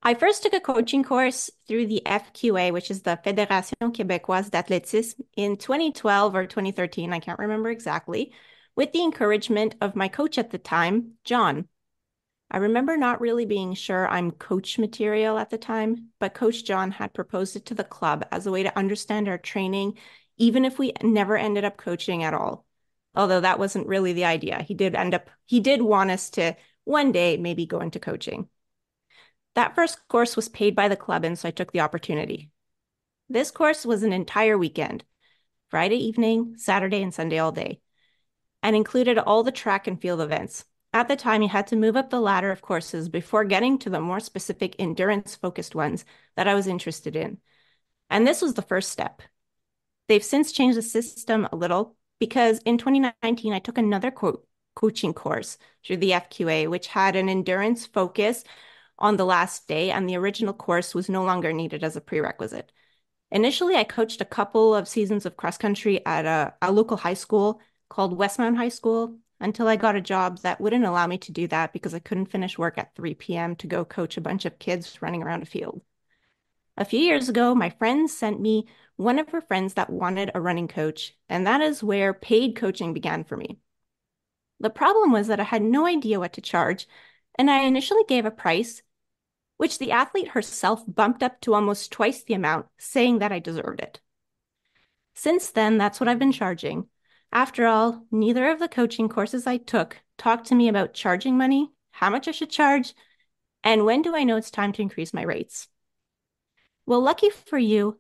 I first took a coaching course through the FQA, which is the Fédération Québécoise d'Athlétisme, in 2012 or 2013, I can't remember exactly, with the encouragement of my coach at the time, John. I remember not really being sure I'm coach material at the time, but Coach John had proposed it to the club as a way to understand our training, even if we never ended up coaching at all. Although that wasn't really the idea. He did want us to one day maybe go into coaching. That first course was paid by the club, and so I took the opportunity. This course was an entire weekend, Friday evening, Saturday, and Sunday all day, and included all the track and field events. At the time, you had to move up the ladder of courses before getting to the more specific endurance-focused ones that I was interested in. And this was the first step. They've since changed the system a little because in 2019, I took another coaching course through the FQA, which had an endurance focus on the last day, and the original course was no longer needed as a prerequisite. Initially, I coached a couple of seasons of cross country at a local high school called Westmount High School until I got a job that wouldn't allow me to do that because I couldn't finish work at 3 p.m. to go coach a bunch of kids running around a field. A few years ago, my friend sent me one of her friends that wanted a running coach, and that is where paid coaching began for me. The problem was that I had no idea what to charge, and I initially gave a price, which the athlete herself bumped up to almost twice the amount, saying that I deserved it. Since then, that's what I've been charging. After all, neither of the coaching courses I took talked to me about charging money, how much I should charge, and when do I know it's time to increase my rates. Well, lucky for you,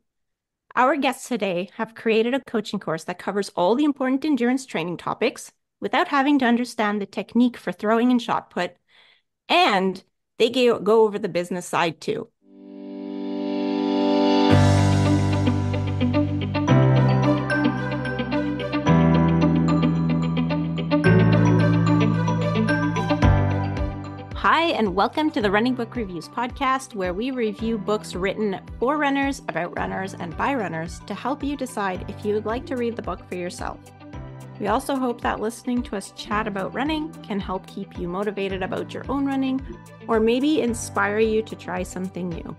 our guests today have created a coaching course that covers all the important endurance training topics without having to understand the technique for throwing and shot put, and they go over the business side too. Hi, and welcome to the Running Book Reviews podcast, where we review books written for runners, about runners, and by runners to help you decide if you would like to read the book for yourself. We also hope that listening to us chat about running can help keep you motivated about your own running, or maybe inspire you to try something new.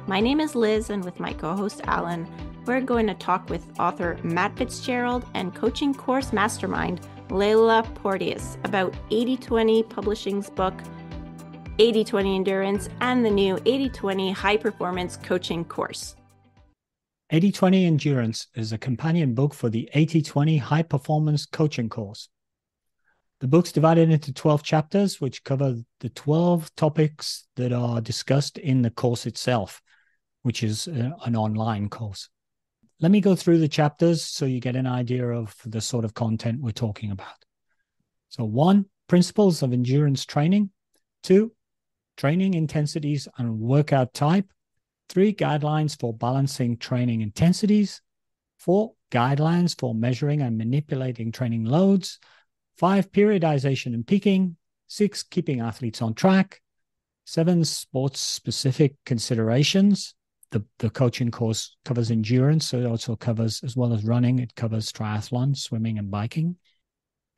My name is Liz, and with my co-host Alan, we're going to talk with author Matt Fitzgerald and coaching course mastermind Leyla Porteous about 80/20 Publishing's book, 80/20 Endurance, and the new 80/20 High Performance Coaching course. 80/20 Endurance is a companion book for the 80/20 High Performance Coaching course. The book's divided into 12 chapters, which cover the 12 topics that are discussed in the course itself, which is an online course. Let me go through the chapters so you get an idea of the sort of content we're talking about. So 1, principles of endurance training. 2, training intensities and workout type. 3, guidelines for balancing training intensities. 4, guidelines for measuring and manipulating training loads. 5, periodization and peaking. 6, keeping athletes on track. 7, sports-specific considerations. The coaching course covers endurance, so it also covers, as well as running, it covers triathlon, swimming, and biking.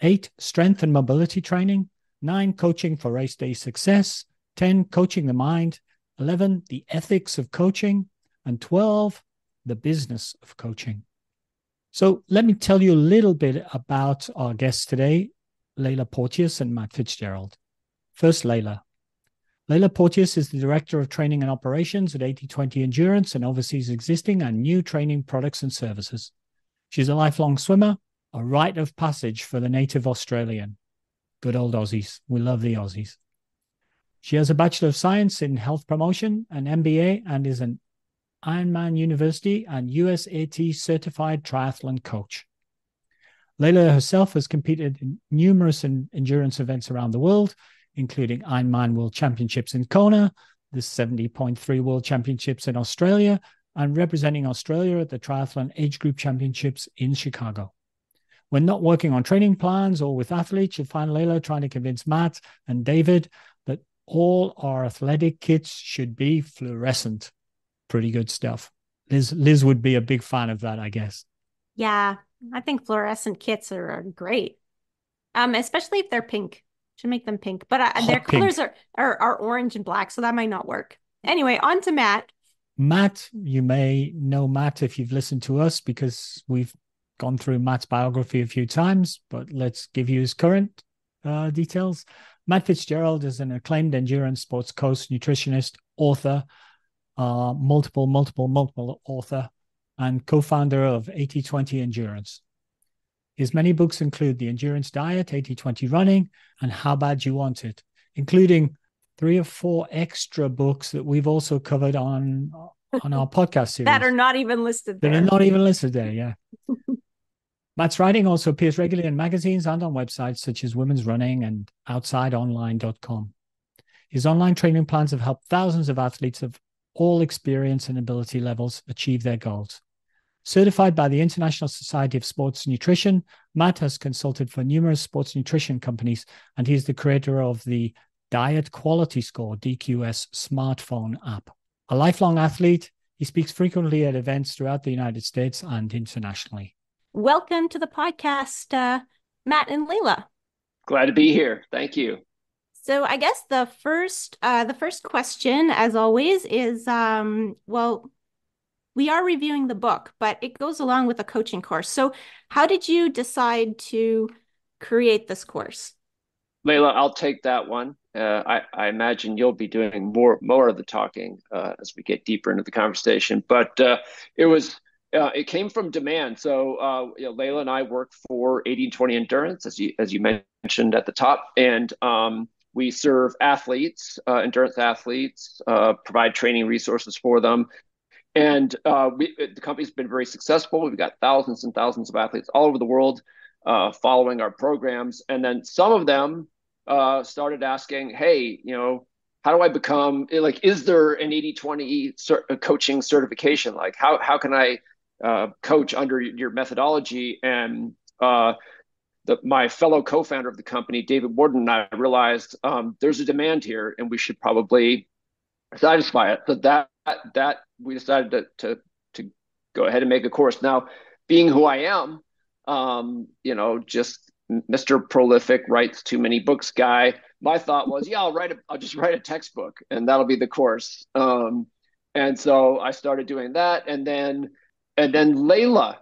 8, strength and mobility training. 9, coaching for race day success. 10, coaching the mind. 11, the ethics of coaching. And 12, the business of coaching. So let me tell you a little bit about our guests today, Leyla Porteous and Matt Fitzgerald. First, Leyla. Leyla Porteous is the Director of Training and Operations at 80/20 Endurance and oversees existing and new training products and services. She's a lifelong swimmer, a rite of passage for the native Australian. Good old Aussies. We love the Aussies. She has a Bachelor of Science in Health Promotion, an MBA, and is an Ironman University and USAT certified triathlon coach. Leyla herself has competed in numerous endurance events around the world, including Ironman World Championships in Kona, the 70.3 World Championships in Australia, and representing Australia at the Triathlon Age Group Championships in Chicago. When not working on training plans or with athletes, you'll find Leyla trying to convince Matt and David that all our athletic kits should be fluorescent. Pretty good stuff. Liz would be a big fan of that, I guess. Yeah, I think fluorescent kits are great, especially if they're pink. Should make them pink, but their Hot pink. colors are orange and black, so that might not work. Anyway, on to Matt. Matt, you may know Matt if you've listened to us because we've gone through Matt's biography a few times, but let's give you his current details. Matt Fitzgerald is an acclaimed endurance sports coach, nutritionist, author, multiple author, and co-founder of 80/20 Endurance. His many books include The Endurance Diet, 80/20 Running, and How Bad You Want It, including 3 or 4 extra books that we've also covered on our podcast series. That are not even listed there. That are not even listed there, yeah. Matt's writing also appears regularly in magazines and on websites such as Women's Running and OutsideOnline.com. His online training plans have helped thousands of athletes of all experience and ability levels achieve their goals. Certified by the International Society of Sports Nutrition, Matt has consulted for numerous sports nutrition companies, and he's the creator of the Diet Quality Score, DQS, smartphone app. A lifelong athlete, he speaks frequently at events throughout the United States and internationally. Welcome to the podcast, Matt and Leyla. Glad to be here. Thank you. So I guess the first question, as always, is, we are reviewing the book, but it goes along with a coaching course. So how did you decide to create this course? Leyla, I'll take that one. I imagine you'll be doing more of the talking as we get deeper into the conversation. But it came from demand. So Leyla and I work for 80/20 Endurance, as you mentioned at the top, and we serve athletes, endurance athletes, provide training resources for them. And the company's been very successful. We've got thousands and thousands of athletes all over the world following our programs. And then some of them started asking, hey, how do I become, like, is there an 80/20 coaching certification? Like, how can I coach under your methodology? And my fellow co-founder of the company, David Warden, and I realized there's a demand here and we should probably satisfy it. So that we decided to go ahead and make a course. Now, being who I am, just Mr. Prolific, writes too many books guy. My thought was, I'll just write a textbook and that'll be the course. And so I started doing that, and then Leyla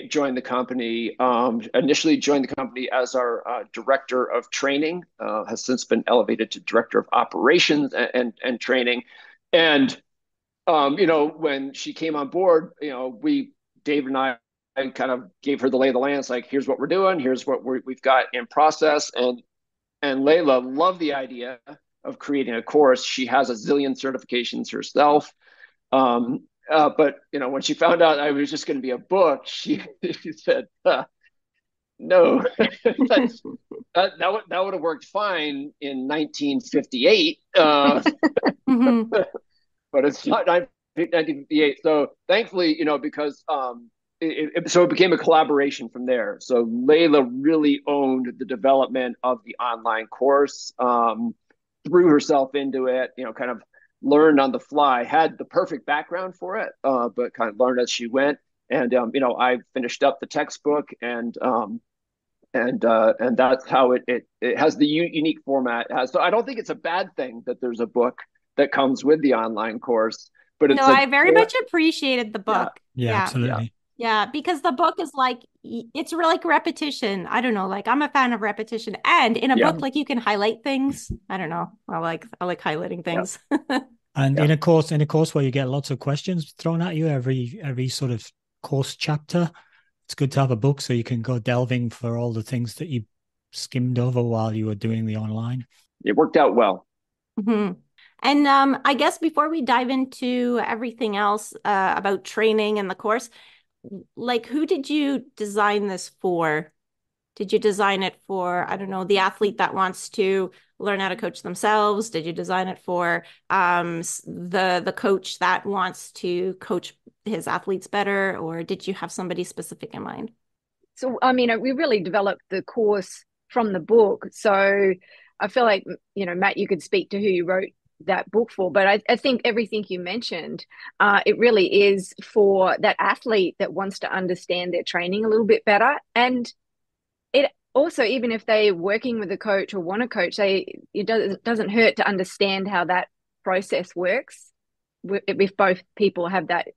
joined the company. Initially joined the company as our director of training, has since been elevated to director of operations and training. And when she came on board, David and I kind of gave her the lay of the land. It's like, here's what we're doing, here's what we've got in process, and Leyla loved the idea of creating a course. She has a zillion certifications herself. But when she found out I was just going to be a book, she said, no, that would have worked fine in 1958. Mm-hmm. But it's not 1958. So thankfully, because it became a collaboration from there. So Leyla really owned the development of the online course, threw herself into it, kind of learned on the fly, had the perfect background for it, but kind of learned as she went. And I finished up the textbook, and that's how it has the unique format it has. So I don't think it's a bad thing that there's a book that comes with the online course, but I very much appreciated the book. Yeah, absolutely. Yeah, because the book is like, it's really like repetition. I don't know, like, I'm a fan of repetition, and in a book, like, you can highlight things. I don't know. I like highlighting things. And in a course where you get lots of questions thrown at you every sort of course chapter, it's good to have a book so you can go delving for all the things that you skimmed over while you were doing the online. It worked out well. Mm-hmm. And I guess before we dive into everything else about training and the course, like, who did you design this for? Did you design it for, I don't know, the athlete that wants to learn how to coach themselves? Did you design it for the coach that wants to coach his athletes better? Or did you have somebody specific in mind? So, I mean, we really developed the course from the book. So I feel like, Matt, you could speak to who you wrote that book for, but I think everything you mentioned, it really is for that athlete that wants to understand their training a little bit better. And it also, even if they're working with a coach or want a coach, it doesn't hurt to understand how that process works. if both people have that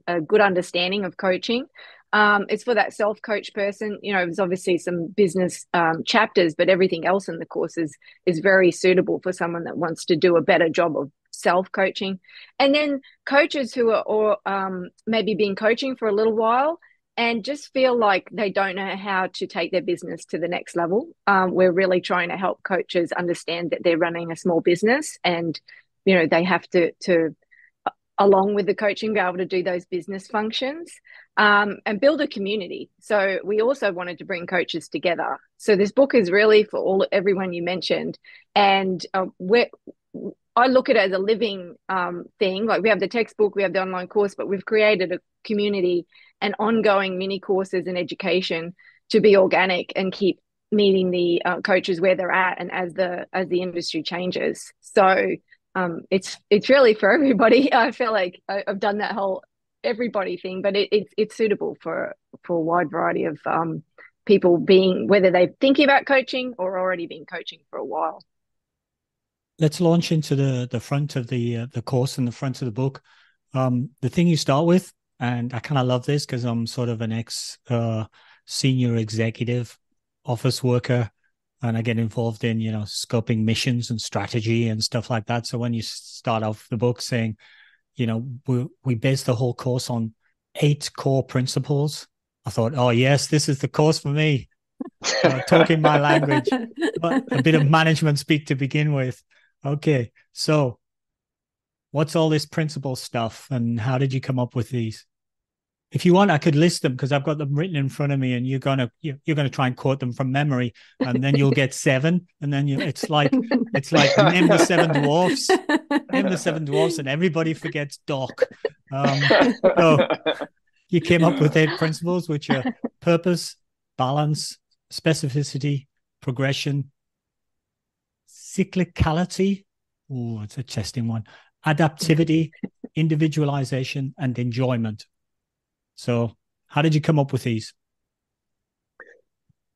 a good understanding of coaching. It's for that self-coach person. There's obviously some business chapters, but everything else in the course is very suitable for someone that wants to do a better job of self-coaching. And then coaches who are or maybe been coaching for a little while and just feel like they don't know how to take their business to the next level. We're really trying to help coaches understand that they're running a small business, and they have to along with the coaching, be able to do those business functions and build a community. So we also wanted to bring coaches together. So this book is really for everyone you mentioned. And I look at it as a living thing. Like, we have the textbook, we have the online course, but we've created a community and ongoing mini courses and education to be organic and keep meeting the coaches where they're at and as the industry changes. So it's really for everybody. I feel like I've done that whole everybody thing, but it's suitable for a wide variety of people, being whether they're thinking about coaching or already been coaching for a while. Let's launch into the front of the course and the front of the book. The thing you start with, and I kind of love this because I'm sort of an ex senior executive office worker, and I get involved in, scoping missions and strategy and stuff like that. So when you start off the book saying, we base the whole course on 8 core principles, I thought, oh yes, this is the course for me. Talking my language, but a bit of management speak to begin with. Okay, so what's all this principle stuff, and how did you come up with these? If you want, I could list them because I've got them written in front of me, and you're gonna try and quote them from memory, and then you'll get 7, and then it's like name the 7 dwarfs, and everybody forgets Doc. So you came up with 8 principles, which are purpose, balance, specificity, progression, cyclicality. Oh, it's a testing one. Adaptivity, individualization, and enjoyment. So how did you come up with these?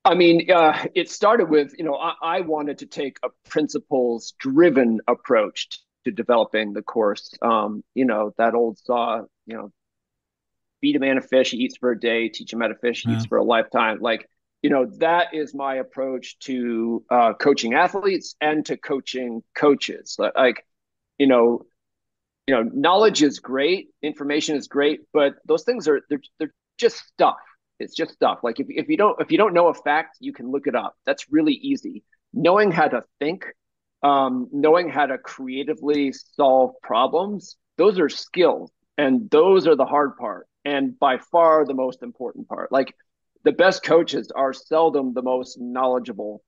I mean, it started with, I wanted to take a principles-driven approach to developing the course. That old saw, feed a man a fish, he eats for a day, teach him how to fish, he eats for a lifetime. Like, that is my approach to coaching athletes and to coaching coaches. Knowledge is great, information is great, but those things they're just stuff. It's just stuff. Like, if you don't know a fact, you can look it up. That's really easy. Knowing how to think, knowing how to creatively solve problems, those are skills, and those are the hard part, and by far the most important part. Like, the best coaches are seldom the most knowledgeable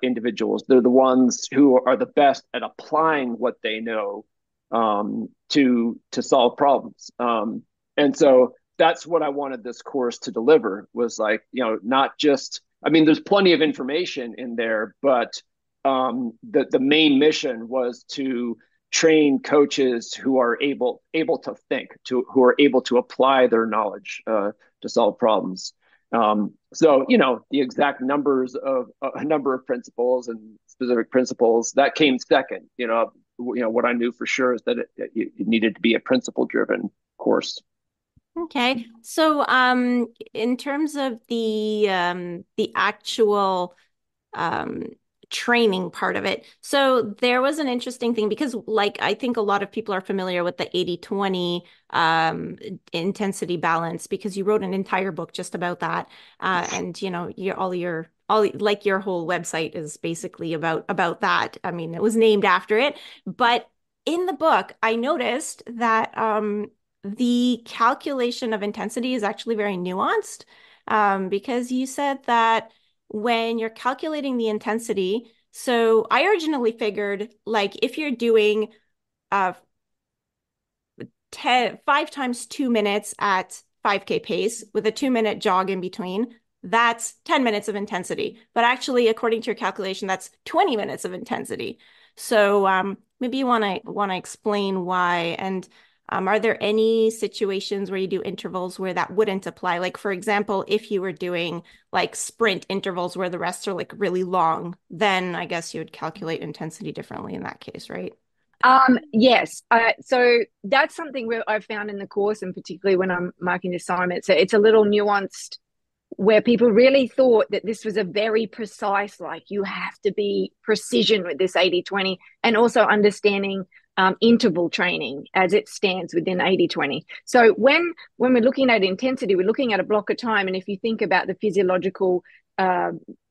individuals. They're the ones who are the best at applying what they know to solve problems. And so that's what I wanted this course to deliver, was like, not just, I mean, there's plenty of information in there, but the main mission was to train coaches who are able to think, who are able to apply their knowledge to solve problems. So, the exact numbers of a number of principles and specific principles, that came second. What I knew for sure is that it needed to be a principle-driven course. Okay. So, in terms of the actual training part of it, so there was an interesting thing because, like, I think a lot of people are familiar with the 80-20 intensity balance, because you wrote an entire book just about that, and your whole website is basically about that. I mean, it was named after it, but in the book, I noticed that the calculation of intensity is actually very nuanced, because you said that when you're calculating the intensity, so I originally figured, like, if you're doing 5 times 2 minutes at 5K pace with a 2-minute jog in between, that's 10 minutes of intensity. But actually, according to your calculation, that's 20 minutes of intensity. So maybe you want to explain why, and are there any situations where you do intervals where that wouldn't apply? Like, for example, if you were doing like sprint intervals where the rests are like really long, then I guess you would calculate intensity differently in that case, right? Yes. So that's something where I've found in the course, and particularly when I'm marking the assignments, it's a little nuanced where people really thought that this was a very precise, like you have to be precision with this 80-20, and also understanding interval training as it stands within 80-20. So when we're looking at intensity, we're looking at a block of time. And if you think about the physiological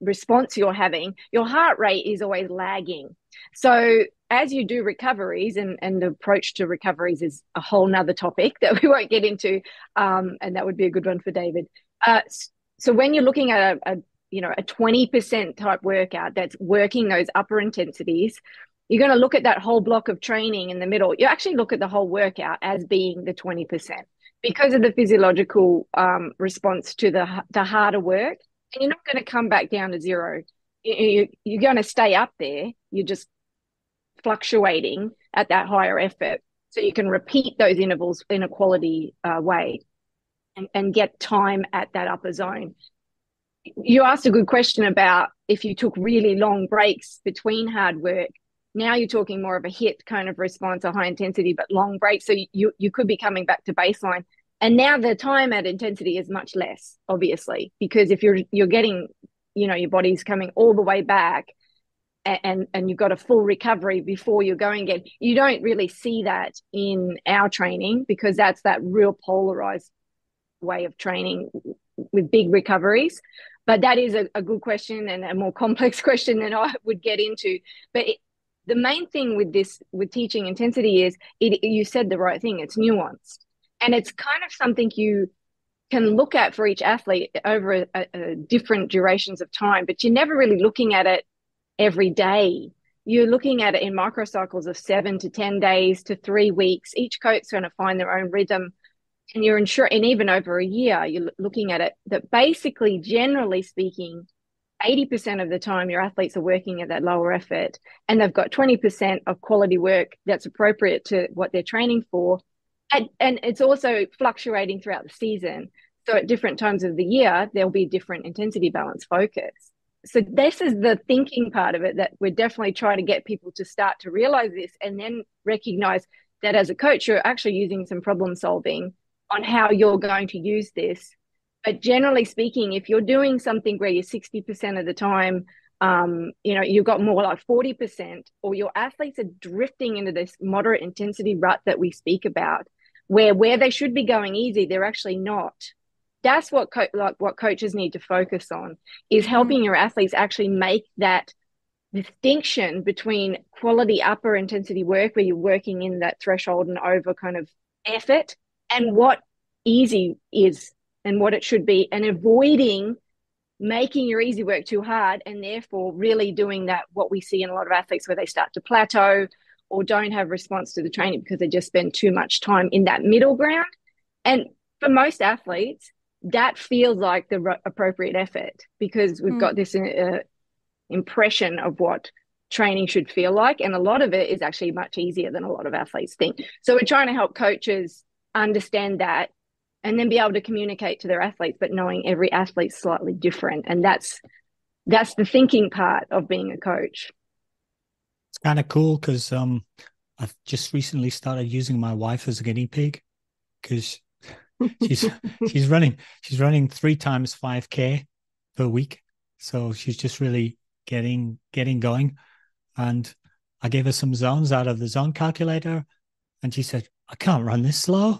response you're having, your heart rate is always lagging. So as you do recoveries, and the approach to recoveries is a whole nother topic that we won't get into, and that would be a good one for David. So when you're looking at a 20% type workout that's working those upper intensities, you're going to look at that whole block of training in the middle. You actually look at the whole workout as being the 20% because of the physiological response to the harder work. And you're not going to come back down to zero. You're going to stay up there. You're just fluctuating at that higher effort. So you can repeat those intervals in a quality way. And get time at that upper zone. You asked a good question about if you took really long breaks between hard work. Now you're talking more of a HIIT kind of response, a high intensity, but long breaks. So you could be coming back to baseline. And now the time at intensity is much less, obviously, because if you're getting, your body's coming all the way back and you've got a full recovery before you're going again. You don't really see that in our training because that's that real polarized way of training with big recoveries. But that is a good question and a more complex question than I would get into. But the main thing with teaching intensity is you said the right thing. It's nuanced, and it's kind of something you can look at for each athlete over different durations of time, but you're never really looking at it every day. You're looking at it in microcycles of 7 to 10 days to 3 weeks. Each coach's going to find their own rhythm. And and even over a year, you're looking at it that basically, generally speaking, 80% of the time your athletes are working at that lower effort and they've got 20% of quality work that's appropriate to what they're training for. And it's also fluctuating throughout the season. So at different times of the year, there'll be different intensity balance focus. So this is the thinking part of it that we're definitely trying to get people to start to realize this and then recognize that as a coach, you're actually using some problem solving on how you're going to use this. But generally speaking, if you're doing something where you're 60% of the time, you've got more like 40%, or your athletes are drifting into this moderate intensity rut that we speak about, where they should be going easy, they're actually not. That's what coaches need to focus on, is helping your athletes actually make that distinction between quality upper intensity work where you're working in that threshold and over kind of effort, and what easy is and what it should be, and avoiding making your easy work too hard and therefore really doing that, what we see in a lot of athletes where they start to plateau or don't have response to the training because they just spend too much time in that middle ground. And for most athletes, that feels like the appropriate effort because we've got this impression of what training should feel like. And a lot of it is actually much easier than a lot of athletes think. So we're trying to help coaches understand that and then be able to communicate to their athletes, but knowing every athlete's slightly different. And that's the thinking part of being a coach. It's kind of cool because I've just recently started using my wife as a guinea pig because she's running 3 times 5K per week. So she's just really getting going. And I gave her some zones out of the zone calculator. And she said, I can't run this slow.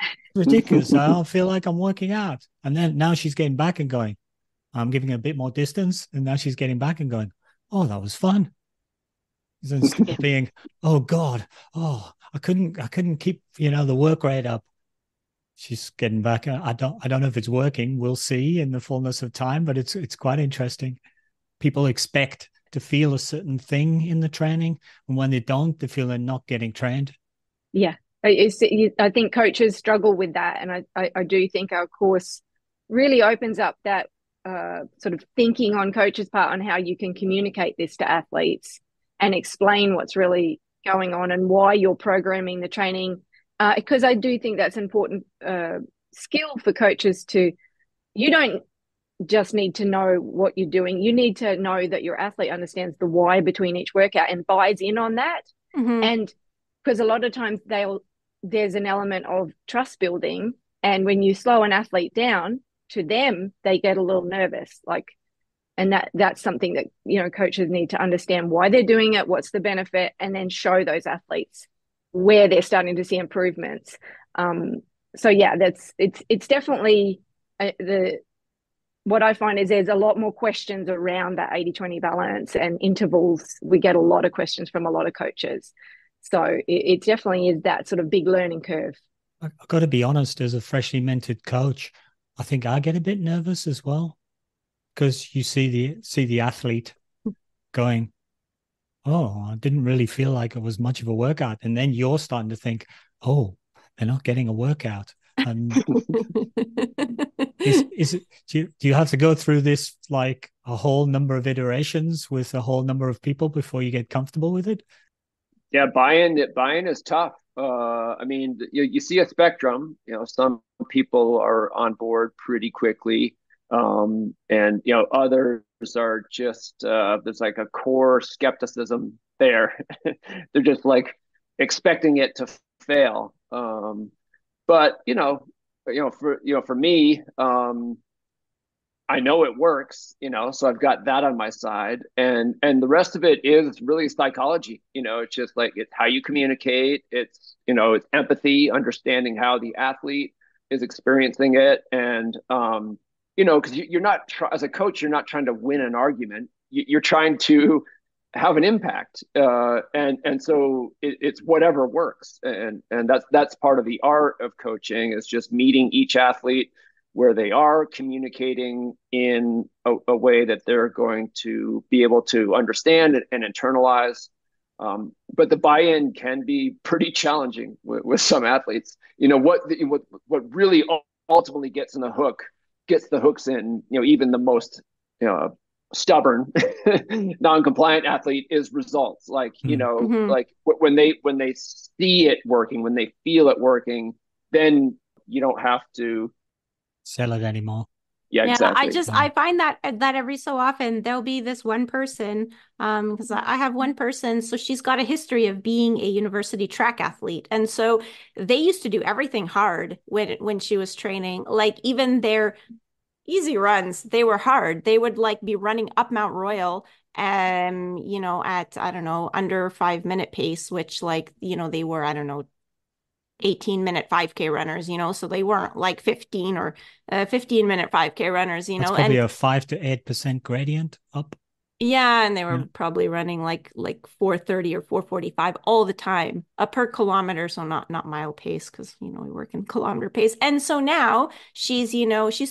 It's ridiculous. I don't feel like I'm working out. And then now she's getting back and going, I'm giving her a bit more distance. And now she's getting back and going, oh, that was fun. Instead of being, oh God, I couldn't keep, the work rate up. She's getting back. I don't know if it's working. We'll see in the fullness of time, but it's quite interesting. People expect to feel a certain thing in the training, and when they don't, they feel they're not getting trained. Yeah. I think coaches struggle with that. And I do think our course really opens up that sort of thinking on coaches' part on how you can communicate this to athletes and explain what's really going on and why you're programming the training. Because I do think that's important skill for coaches you don't just need to know what you're doing. You need to know that your athlete understands the why between each workout and buys in on that. Mm-hmm. And because a lot of times there's an element of trust building. And when you slow an athlete down, to them, they get a little nervous. And that's something that, coaches need to understand why they're doing it, what's the benefit, and then show those athletes where they're starting to see improvements. So yeah, it's definitely what I find is there's a lot more questions around that 80-20 balance and intervals. We get a lot of questions from a lot of coaches. So it definitely is that sort of big learning curve. I've got to be honest, as a freshly minted coach, I think I get a bit nervous as well, because you see the athlete going, oh, I didn't really feel like it was much of a workout. And then you're starting to think, oh, they're not getting a workout. And do you have to go through this like a whole number of iterations with a whole number of people before you get comfortable with it? Yeah, buy-in is tough. I mean, you see a spectrum. Some people are on board pretty quickly, and others are just there's like a core skepticism there. They're just like expecting it to fail. But for me, I know it works, so I've got that on my side, and the rest of it is really psychology. It's just like it's how you communicate. It's it's empathy, understanding how the athlete is experiencing it, and because you're not as a coach, you're not trying to win an argument. You're trying to have an impact, and so it's whatever works, and that's part of the art of coaching, is just meeting each athlete where they are, communicating in a way that they're going to be able to understand and internalize. But the buy-in can be pretty challenging with some athletes. What really ultimately gets the hooks in, even the most stubborn, non-compliant athlete, is results. Like, Mm-hmm. like when they see it working, when they feel it working, then you don't have to sell it anymore. Yeah, Yeah, exactly. I find that every so often there'll be this one person, because I have one person, so she's got a history of being a university track athlete. And so they used to do everything hard when she was training. Like even their easy runs, they were hard. They would like be running up Mount Royal at I don't know, under 5 minute pace, which like, they were, I don't know, 18-minute 5K runners, so they weren't like 15 or 15-minute 5K runners, That's probably a 5 to 8% gradient up. Yeah, and they were probably running like 4:30 or 4:45 all the time, per kilometer, so not mile pace, because we work in kilometer pace. And so now she's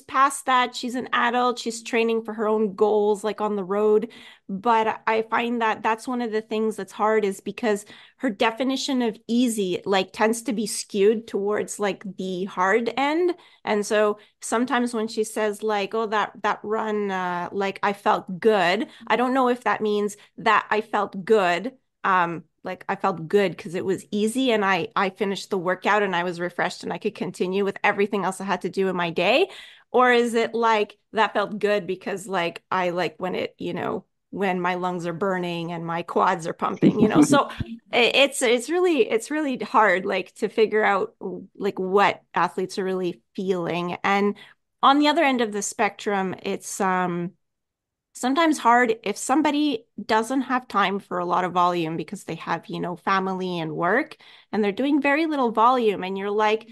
past that. She's an adult. She's training for her own goals, like on the road. But I find that that's one of the things that's hard, is because her definition of easy like tends to be skewed towards like the hard end. And so sometimes when she says like, oh, that run, like I felt good, I don't know if that means that I felt good. Like I felt good because it was easy and I finished the workout and I was refreshed and I could continue with everything else I had to do in my day. Or is it like that felt good because like I like when it, when my lungs are burning and my quads are pumping, So it's really hard like to figure out like what athletes are really feeling. And on the other end of the spectrum, it's sometimes hard if somebody doesn't have time for a lot of volume because they have, family and work, and they're doing very little volume, and you're like,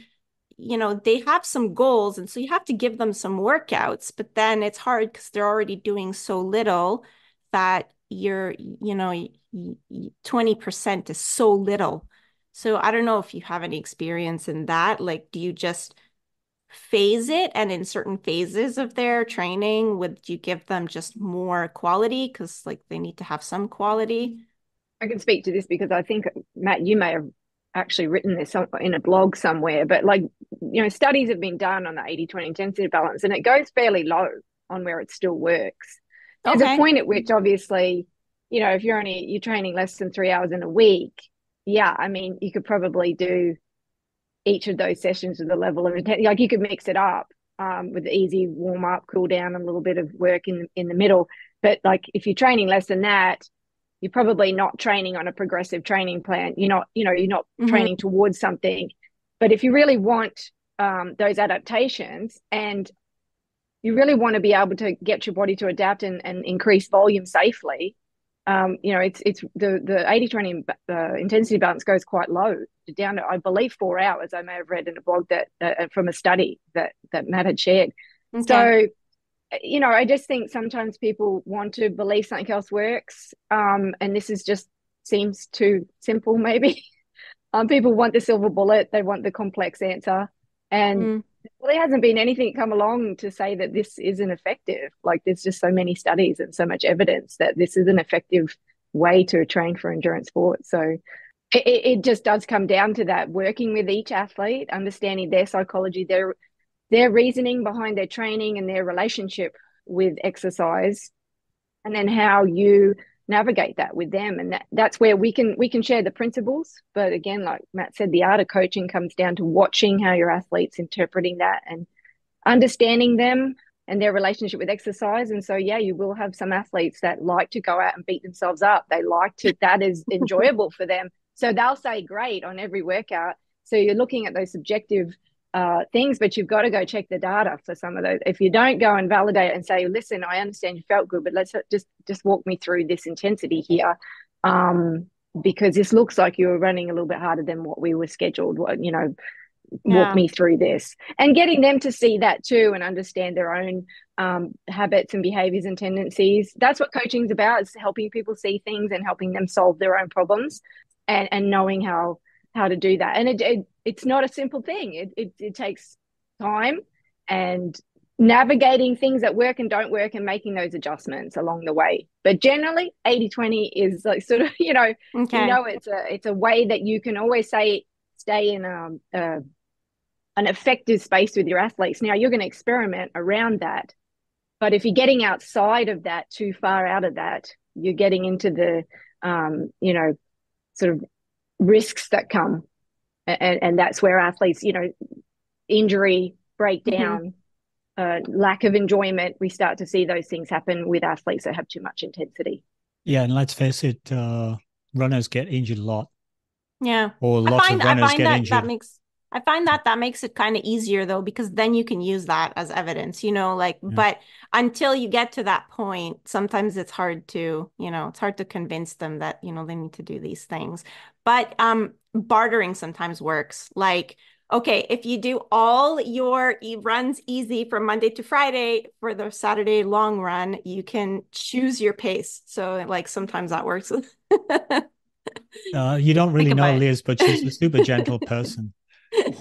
they have some goals, and so you have to give them some workouts, but then it's hard because they're already doing so little that 20% is so little. So I don't know if you have any experience in that. Like, do you just phase it, and in certain phases of their training, would you give them just more quality because like they need to have some quality? I can speak to this because I think, Matt, you may have actually written this in a blog somewhere, but like, studies have been done on the 80-20 intensity balance, and it goes fairly low on where it still works. There's a point at which obviously, if you're training less than 3 hours in a week, yeah, I mean, you could probably do each of those sessions with a level of intensity. Like you could mix it up with the easy warm up, cool down, and a little bit of work in the middle. But like if you're training less than that, you're probably not training on a progressive training plan. You're not training towards something. But if you really want those adaptations, and you really want to be able to get your body to adapt and increase volume safely, it's the 80-20 intensity balance goes quite low, down to, I believe, 4 hours. I may have read in a blog that from a study that Matt had shared. Okay. So, I just think sometimes people want to believe something else works, and this seems too simple, maybe. People want the silver bullet, they want the complex answer, and there hasn't been anything come along to say that this isn't effective. Like, there's just so many studies and so much evidence that this is an effective way to train for endurance sports. So it just does come down to that, working with each athlete, understanding their psychology, their reasoning behind their training and their relationship with exercise, and then how you navigate that with them. And that's where we can share the principles. But again, like Matt said, the art of coaching comes down to watching how your athletes interpreting that and understanding them and their relationship with exercise. And so, yeah, you will have some athletes that like to go out and beat themselves up. They like to, that is enjoyable for them. So they'll say great on every workout. So you're looking at those subjective things, but you've got to go check the data for some of those. If you don't go and validate and say, listen, I understand you felt good, but let's just walk me through this intensity here, because this looks like you were running a little bit harder than what we were scheduled. Walk me through this, and getting them to see that too and understand their own habits and behaviors and tendencies. That's what coaching is about, is helping people see things and helping them solve their own problems, and knowing how to do that. And it's not a simple thing. It takes time and navigating things that work and don't work and making those adjustments along the way. But generally 80-20 is like sort of, it's a way that you can always stay in an effective space with your athletes. Now you're going to experiment around that, but if you're getting outside of that, too far out of that, you're getting into the sort of risks that come, and that's where athletes, injury, breakdown, lack of enjoyment, we start to see those things happen with athletes that have too much intensity. Yeah, and let's face it, runners get injured a lot. Yeah, or lots of runners get injured. I find that makes it kind of easier though, because then you can use that as evidence, but until you get to that point, sometimes it's hard to convince them that, they need to do these things. But bartering sometimes works. Like, okay, if you do all your runs easy from Monday to Friday, for the Saturday long run, you can choose your pace. So like sometimes that works. You don't really know Liz, but she's a super gentle person.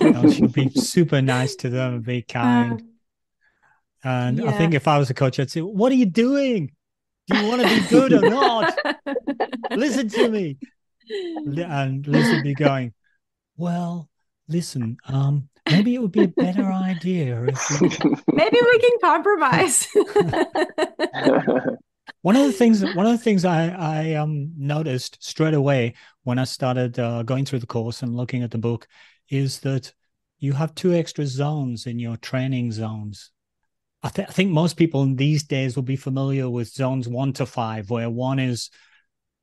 She'll be super nice to them and be kind. And I think if I was a coach, I'd say, what are you doing? Do you want to be good or not? Listen to me. And Liz would be going, well, listen, maybe it would be a better idea if maybe we can compromise. One of the things I noticed straight away when I started going through the course and looking at the book is that you have 2 extra zones in your training zones. I think most people in these days will be familiar with zones 1 to 5, where 1 is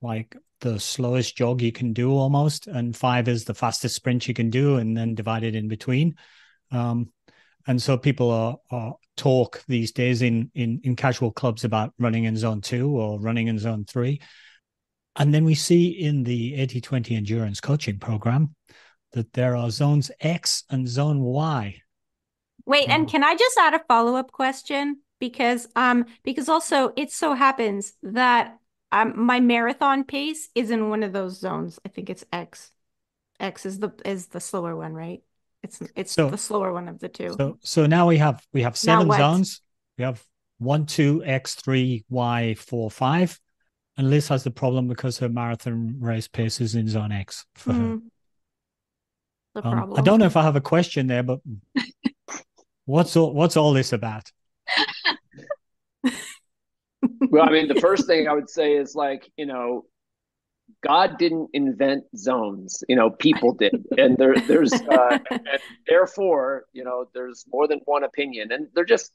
like the slowest jog you can do almost, and 5 is the fastest sprint you can do, and then divided in between. And so people are talk these days in casual clubs about running in zone 2 or running in zone 3. And then we see in the 80-20 endurance coaching program that there are zones X and zone Y. Wait, and can I just add a follow-up question? Because also it so happens that my marathon pace is in one of those zones. I think it's X. X is the slower one, right? It's the slower one of the 2. So now we have 7 zones. We have 1, 2, X, 3, Y, 4, 5. And Liz has the problem because her marathon race pace is in zone X for her. The problem. I don't know if I have a question there, but what's all this about? Well, I mean, the first thing I would say is God didn't invent zones, people did. And there's and therefore, there's more than one opinion, and they're just,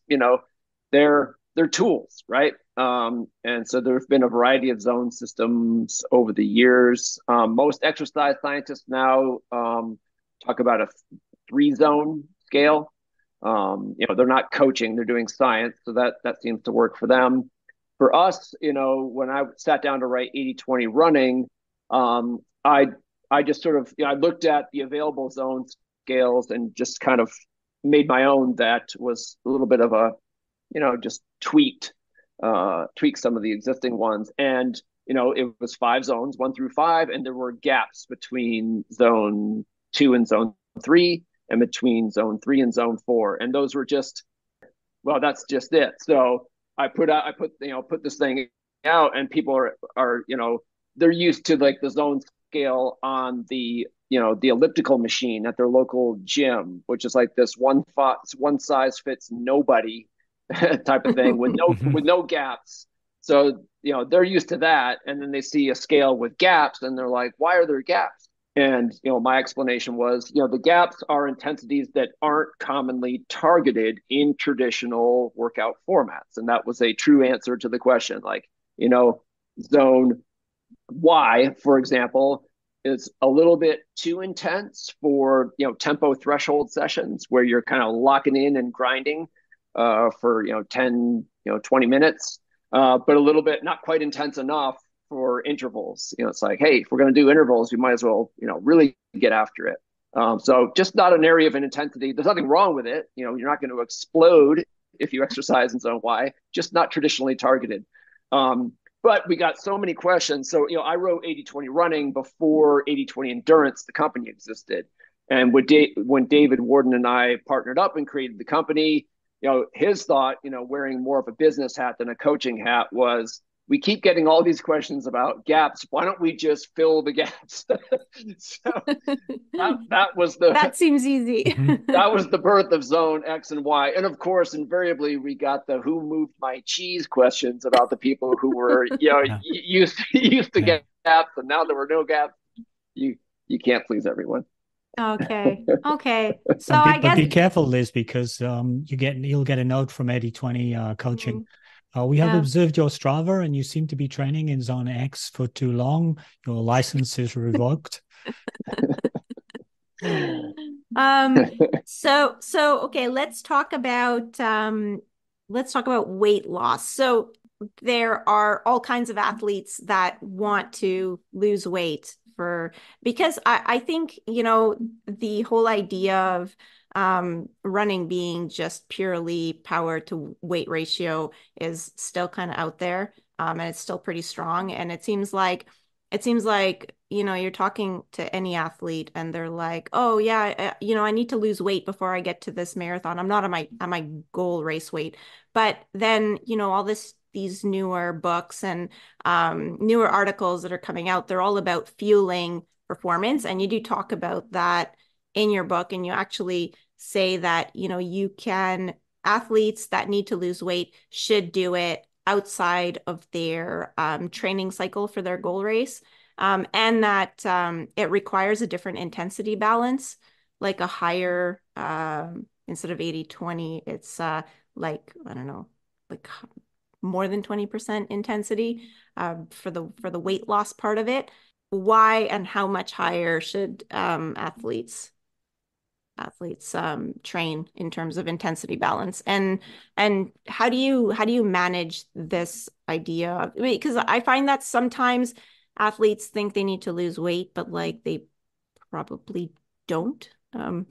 they're they're tools, right? And so there have been a variety of zone systems over the years. Most exercise scientists now talk about a 3-zone scale. They're not coaching, they're doing science. So that seems to work for them. For us, when I sat down to write 80/20 running, I just sort of, I looked at the available zone scales and just kind of made my own that was a little bit of a, just tweak some of the existing ones. And, it was 5 zones, 1 through 5, and there were gaps between zone 2 and zone 3 and between zone 3 and zone 4. And those were just, well, that's just it. So I put this thing out, and people are, they're used to like the zone scale on the elliptical machine at their local gym, which is like this one size fits nobody type of thing with no gaps. So they're used to that, and then they see a scale with gaps, and they're like, "Why are there gaps?" And my explanation was, the gaps are intensities that aren't commonly targeted in traditional workout formats, and that was a true answer to the question. Like, zone Y, for example, is a little bit too intense for tempo threshold sessions where you're kind of locking in and grinding for 10 20 minutes, but a little bit not quite intense enough for intervals. It's like, hey, if we're going to do intervals, we might as well really get after it. So just not an area of an intensity. There's nothing wrong with it. You're not going to explode if you exercise in zone Y, just not traditionally targeted. But we got so many questions. So, I wrote 80/20 running before 80/20 endurance, the company existed. And when David Warden and I partnered up and created the company, his thought, wearing more of a business hat than a coaching hat, was, we keep getting all these questions about gaps. Why don't we just fill the gaps? So that was that seems easy. That was the birth of zone X and Y. And of course, invariably, we got the who moved my cheese questions about the people who were, used to gaps, and now there were no gaps. You can't please everyone. Okay. So I guess, be careful, Liz, because you'll get a note from 80/20 coaching. We have observed your Strava, and you seem to be training in zone X for too long. Your license is revoked. So okay, let's talk about weight loss. So there are all kinds of athletes that want to lose weight because I think the whole idea of running being just purely power to weight ratio is still kind of out there, and it's still pretty strong. And it seems like you're talking to any athlete, and they're like, "Oh yeah, I need to lose weight before I get to this marathon. I'm not on my goal race weight." But then all these newer books and newer articles that are coming out, they're all about fueling performance, and you do talk about that in your book, and you actually say that athletes that need to lose weight should do it outside of their training cycle for their goal race, and that it requires a different intensity balance, like a higher instead of 80/20, it's like, I don't know, like more than 20% intensity for the weight loss part of it. Why and how much higher should athletes train in terms of intensity balance, and how do you manage this idea? Because I find that sometimes athletes think they need to lose weight, but like they probably don't. I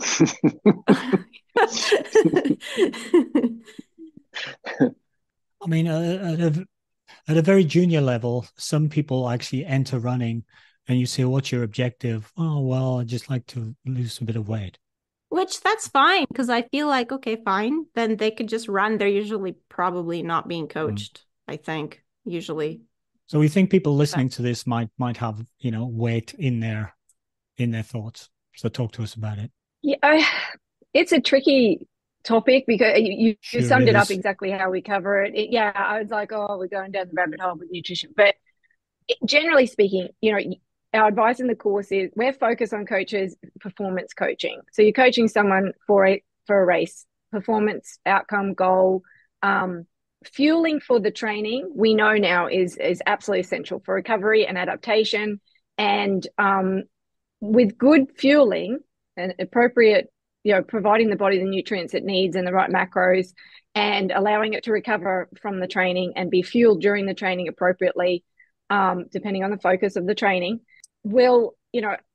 mean, at a very junior level, some people actually enter running, and you say, "What's your objective?" "Oh, well, I just like to lose a bit of weight." Which that's fine, because I feel like, okay, fine, then they could just run. They're usually probably not being coached, I think, usually. So we think people listening to this might have, weight in their thoughts. So talk to us about it. Yeah, it's a tricky topic because you summed it up exactly how we cover it. Yeah, I was like, oh, we're going down the rabbit hole with nutrition. But generally speaking, our advice in the course is we're focused on coaches' performance coaching. So you're coaching someone for a race, performance, outcome, goal. fueling for the training, we know now is absolutely essential for recovery and adaptation. And with good fueling and appropriate, providing the body the nutrients it needs and the right macros, and allowing it to recover from the training and be fueled during the training appropriately, depending on the focus of the training, will,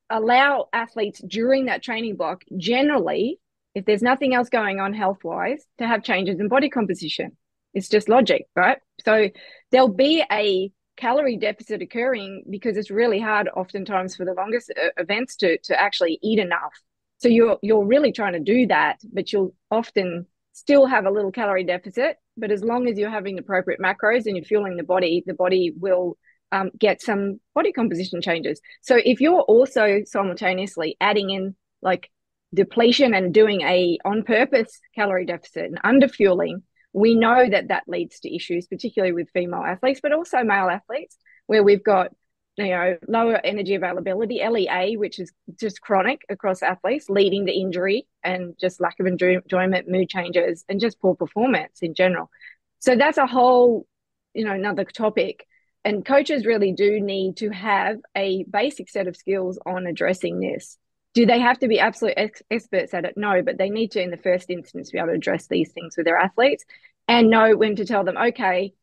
allow athletes during that training block, generally, if there's nothing else going on health-wise, to have changes in body composition. It's just logic, right? So there'll be a calorie deficit occurring because it's really hard oftentimes for the longest events to actually eat enough. So you're really trying to do that, but you'll often still have a little calorie deficit. But as long as you're having the appropriate macros and you're fueling the body will get some body composition changes. So if you're also simultaneously adding in like depletion and doing a on purpose calorie deficit and under fueling, we know that leads to issues, particularly with female athletes, but also male athletes, where we've got, lower energy availability, LEA, which is just chronic across athletes, leading to injury and just lack of enjoyment, mood changes, and just poor performance in general. So that's a whole, another topic. And coaches really do need to have a basic set of skills on addressing this. Do they have to be absolute experts at it? No, but they need to, in the first instance, be able to address these things with their athletes and know when to tell them, okay,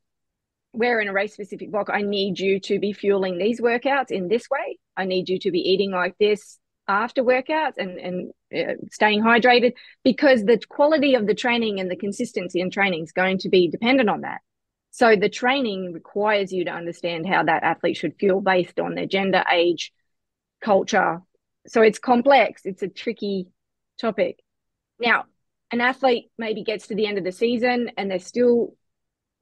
we're in a race-specific block. I need you to be fueling these workouts in this way. I need you to be eating like this after workouts and staying hydrated, because the quality of the training and the consistency in training is going to be dependent on that. So the training requires you to understand how that athlete should fuel based on their gender, age, culture. So it's complex. It's a tricky topic. Now, an athlete maybe gets to the end of the season and they're still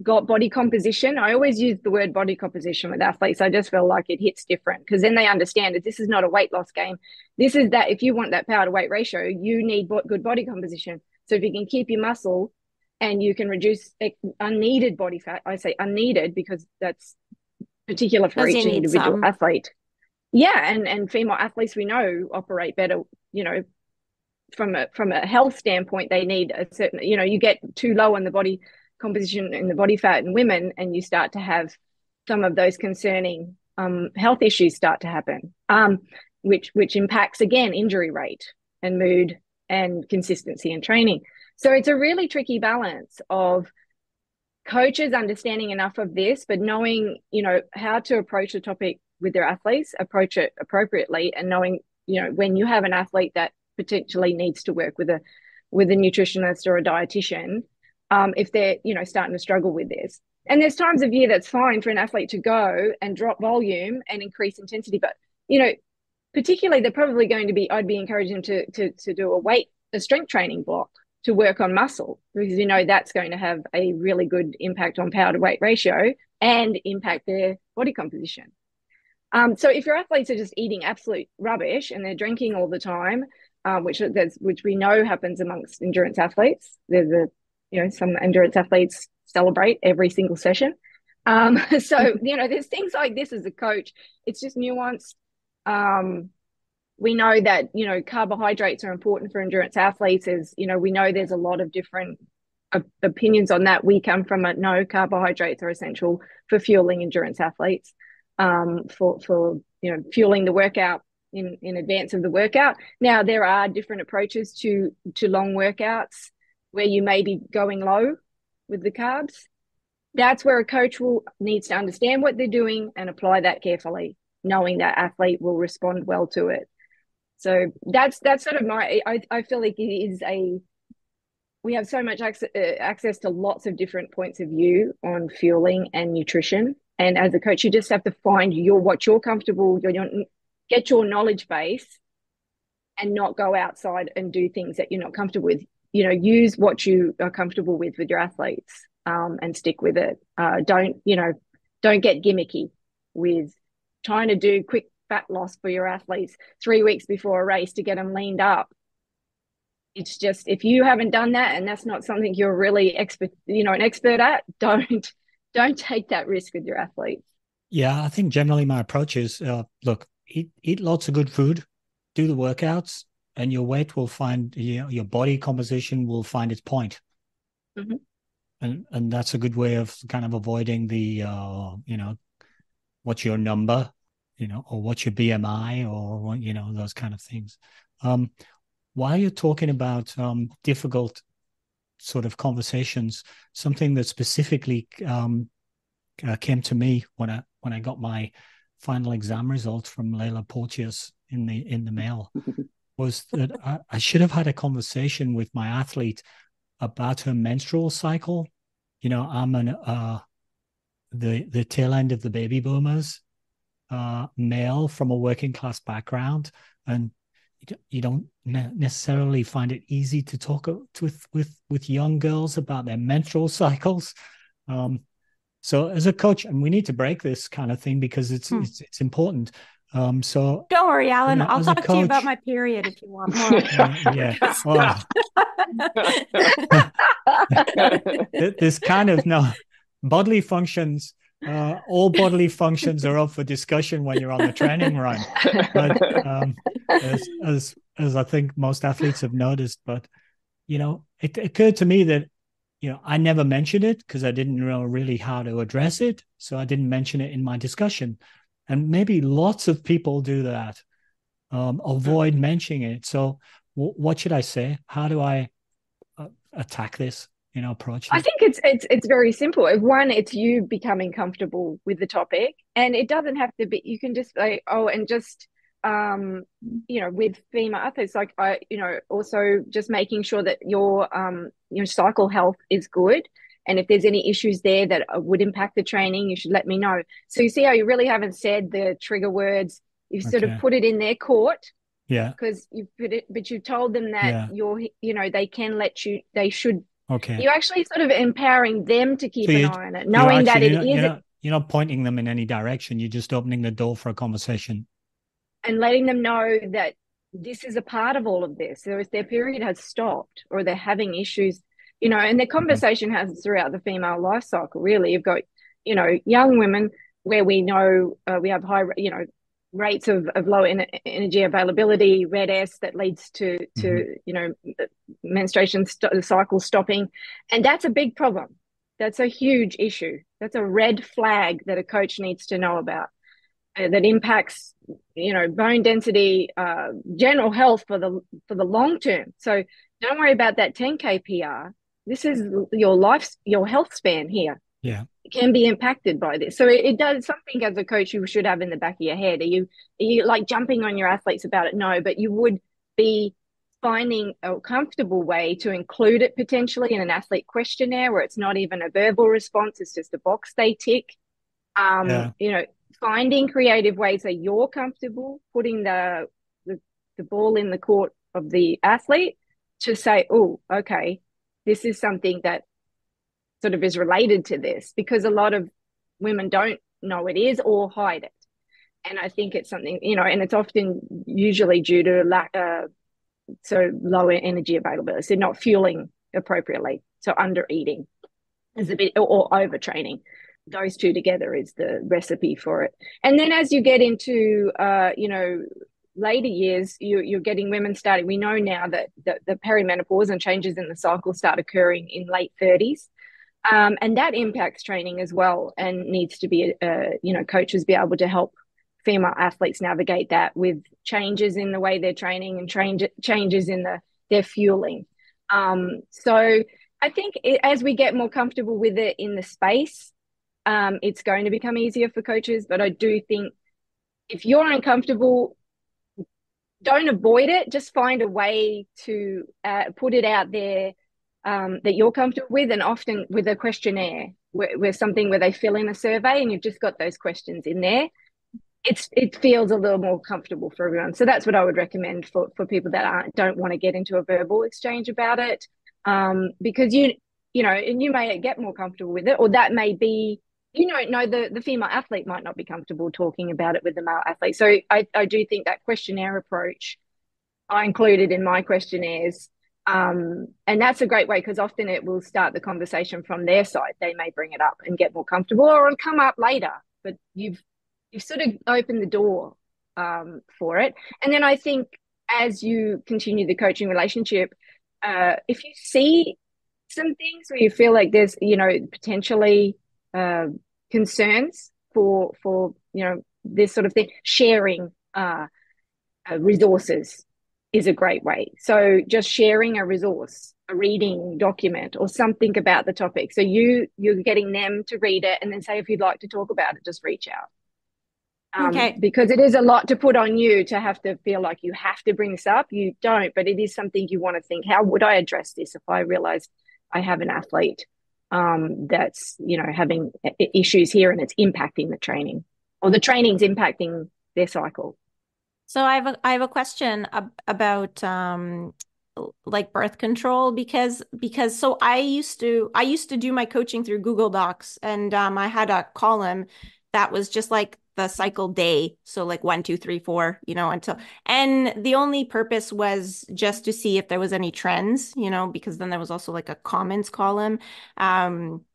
got body composition. I always use the word body composition with athletes. I just feel like it hits different because then they understand that this is not a weight loss game. This is that if you want that power to weight ratio, you need good body composition. So if you can keep your muscle and you can reduce unneeded body fat, I say unneeded because that's particular for each individual athlete. Yeah, and female athletes we know operate better, from a health standpoint. They need a certain, you get too low on the body composition and the body fat in women, and you start to have some of those concerning health issues start to happen, which impacts again injury rate and mood and consistency in training. So it's a really tricky balance of coaches understanding enough of this, but knowing, how to approach the topic with their athletes, approach it appropriately, and knowing, when you have an athlete that potentially needs to work with a nutritionist or a dietitian, if they're, starting to struggle with this. And there's times of year that's fine for an athlete to go and drop volume and increase intensity. But, particularly they're probably going to be, I'd be encouraging them to do a strength training block to work on muscle, because, that's going to have a really good impact on power to weight ratio and impact their body composition. So if your athletes are just eating absolute rubbish and they're drinking all the time, which we know happens amongst endurance athletes, there's some endurance athletes celebrate every single session. So, there's things like this as a coach. It's just nuanced. We know that, carbohydrates are important for endurance athletes. We know there's a lot of different opinions on that. We come from no, carbohydrates are essential for fueling endurance athletes, for fueling the workout in advance of the workout. Now, there are different approaches to long workouts where you may be going low with the carbs. That's where a coach needs to understand what they're doing and apply that carefully, knowing that athlete will respond well to it. So that's sort of I feel like it is we have so much access to lots of different points of view on fueling and nutrition. And as a coach, you just have to find what you're comfortable, get your knowledge base and not go outside and do things that you're not comfortable with. Use what you are comfortable with your athletes, and stick with it. Don't get gimmicky with trying to do quick fat loss for your athletes 3 weeks before a race to get them leaned up. It's just, if you haven't done that and that's not something you're really an expert at, don't take that risk with your athletes. Yeah, I think generally my approach is, look, eat lots of good food, do the workouts, and your weight will find, your body composition will find its point. Mm-hmm. And that's a good way of kind of avoiding the what's your number, or what's your BMI, or those kind of things. While you're talking about difficult sort of conversations, something that specifically came to me when I got my final exam results from Leyla Porteous in the mail was that I should have had a conversation with my athlete about her menstrual cycle. I'm the tail end of the baby boomers, male from a working class background, and you don't necessarily find it easy to talk with young girls about their menstrual cycles. So as a coach, and we need to break this kind of thing because it's important. So don't worry, Alan. I'll talk to you about my period if you want more. Yeah. This kind of bodily functions. All bodily functions are up for discussion when you're on the training run. But as I think most athletes have noticed, but it occurred to me that I never mentioned it because I didn't know really how to address it, so I didn't mention it in my discussion. And maybe lots of people do that, avoid mentioning it. So what should I say? How do I attack this? Approach this? I think it's very simple. One, it's you becoming comfortable with the topic, and it doesn't have to be. You can just say, and just with female athletes, like also just making sure that your cycle health is good. And if there's any issues there that would impact the training, you should let me know. So you see how you really haven't said the trigger words. You've sort of put it in their court. Yeah. Because you've put it, but you told them that they can let you, they should. Okay. You're actually sort of empowering them to keep an eye on it, knowing that you're not pointing them in any direction. You're just opening the door for a conversation. And letting them know that this is a part of all of this. So if their period has stopped or they're having issues, and the conversation has throughout the female life cycle, really. You've got, young women where we know we have high, rates of low energy availability, RED-S, that leads to menstruation cycle stopping. And that's a big problem. That's a huge issue. That's a red flag that a coach needs to know about. That impacts, bone density, general health for the long term. So don't worry about that 10K PR. This is your health span here. Yeah, it can be impacted by this. So it does something as a coach you should have in the back of your head. Are you like jumping on your athletes about it? No, but you would be finding a comfortable way to include it potentially in an athlete questionnaire where it's not even a verbal response; it's just a box they tick. Finding creative ways that you're comfortable putting the ball in the court of the athlete to say, oh, okay, this is something that sort of is related to this, because a lot of women don't know it is or hide it. And I think it's something, and it's often usually due to lower energy availability. So not fueling appropriately. So under eating is a bit, or overtraining. Those two together is the recipe for it. And then as you get into, later years, you're getting women starting. We know now that the perimenopause and changes in the cycle start occurring in late 30s. And that impacts training as well, and needs to be, coaches be able to help female athletes navigate that with changes in the way they're training and changes in their fueling. So I think as we get more comfortable with it in the space, it's going to become easier for coaches. But I do think if you're uncomfortable, don't avoid it. Just find a way to put it out there that you're comfortable with, and often with a questionnaire where something where they fill in a survey and you've just got those questions in there. It feels a little more comfortable for everyone. So that's what I would recommend for people that don't want to get into a verbal exchange about it, because and you may get more comfortable with it, or that may be, the female athlete might not be comfortable talking about it with the male athlete. So I do think that questionnaire approach I included in my questionnaires, and that's a great way, because often it will start the conversation from their side. They may bring it up and get more comfortable, or it'll come up later, but you've sort of opened the door for it. And then I think as you continue the coaching relationship, if you see some things where you feel like there's, potentially concerns for this sort of thing. Sharing resources is a great way. So just sharing a resource, a reading document or something about the topic. So you're getting them to read it and then say, if you'd like to talk about it, just reach out. Okay. Because it is a lot to put on you to have to feel like you have to bring this up. You don't, but it is something you want to think, how would I address this if I realized I have an athlete that's, having issues here and it's impacting the training, or the training's impacting their cycle. So I have a question about like birth control because so I used to do my coaching through Google Docs, and I had a column that was just like the cycle day, so like 1, 2, 3, 4, and the only purpose was just to see if there was any trends, because then there was also like a comments column.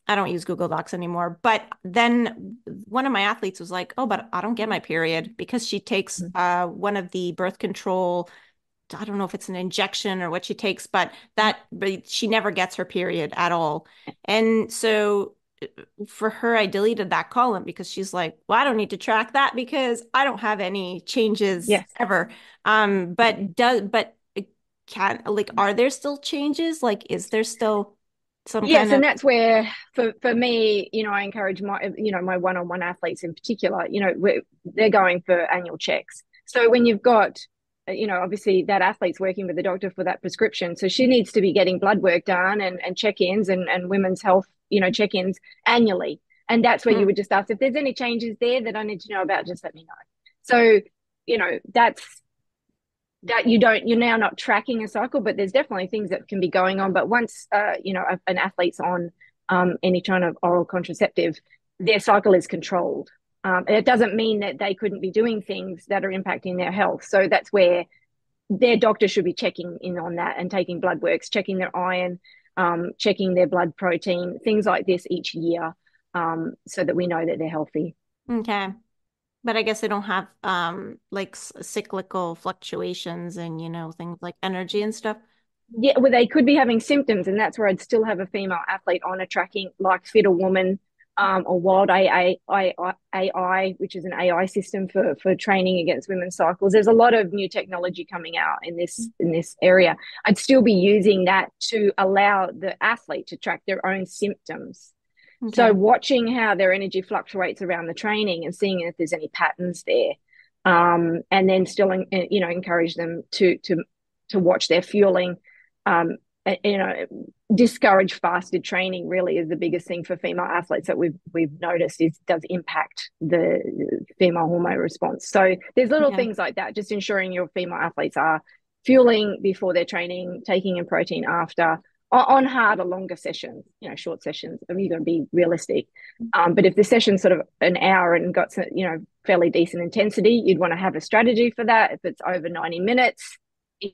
I don't use Google Docs anymore, but then one of my athletes was like, "Oh, but I don't get my period because she takes one of the birth control. I don't know if it's an injection or what she takes, but she never gets her period at all." And so for her, I deleted that column because she's like, "Well, I don't need to track that because I don't have any changes ever." But are there still changes? Like, is there still some kind of... and that's where for me, I encourage my one-on-one athletes in particular, they're going for annual checks. So when you've got, obviously that athlete's working with the doctor for that prescription, so she needs to be getting blood work done and check-ins and women's health, check-ins annually. And that's where you would just ask, if there's any changes there that I need to know about, just let me know. So, you're now not tracking a cycle, but there's definitely things that can be going on. But once, an athlete's on any kind of oral contraceptive, their cycle is controlled. It doesn't mean that they couldn't be doing things that are impacting their health. So that's where their doctor should be checking in on that and taking blood works, checking their iron, checking their blood protein, things like this each year, so that we know that they're healthy. Okay. But I guess they don't have like cyclical fluctuations and, things like energy and stuff. Yeah, well, they could be having symptoms, and that's where I'd still have a female athlete on a tracking like Fit a Woman, or Wild AI, which is an AI system for training against women's cycles. There's a lot of new technology coming out in this area. I'd still be using that to allow the athlete to track their own symptoms. Okay. So watching how their energy fluctuates around the training and seeing if there's any patterns there, and then still, encourage them to watch their fueling. Discourage fasted training really is the biggest thing for female athletes that we've noticed does impact the female hormone response. So there's little things like that, just ensuring your female athletes are fueling before their training, taking in protein after. On harder, longer sessions, short sessions, you're going to be realistic. But if the session's sort of an hour and got some, fairly decent intensity, you'd want to have a strategy for that. If it's over 90 minutes,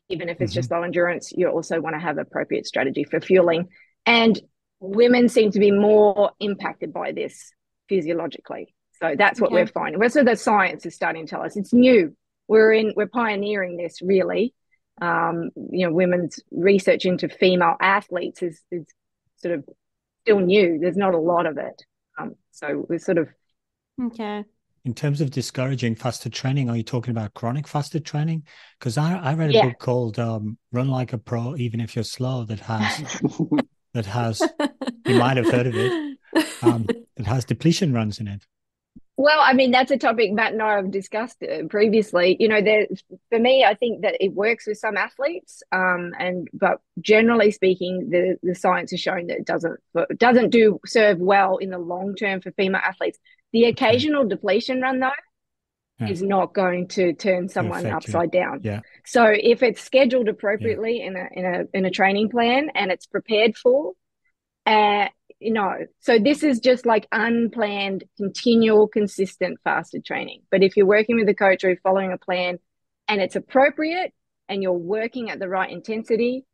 even if it's just low endurance, you also want to have appropriate strategy for fueling. And women seem to be more impacted by this physiologically. So that's what we're finding. So the science is starting to tell us it's new. We're pioneering this really. Women's research into female athletes is sort of still new. There's not a lot of it. So we're sort of... Okay. In terms of discouraging fasted training, are you talking about chronic fasted training? Because I read a book called Run Like a Pro, Even If You're Slow, that has you might have heard of it. It has depletion runs in it. Well, I mean, that's a topic Matt and I have discussed previously. For me, I think that it works with some athletes, but generally speaking, the science has shown that it doesn't serve well in the long term for female athletes. The occasional depletion run, though, is not going to turn someone upside down. Yeah. So if it's scheduled appropriately in a training plan and it's prepared for, so this is just like unplanned, continual, consistent fasted training. But if you're working with a coach or you're following a plan and it's appropriate and you're working at the right intensity,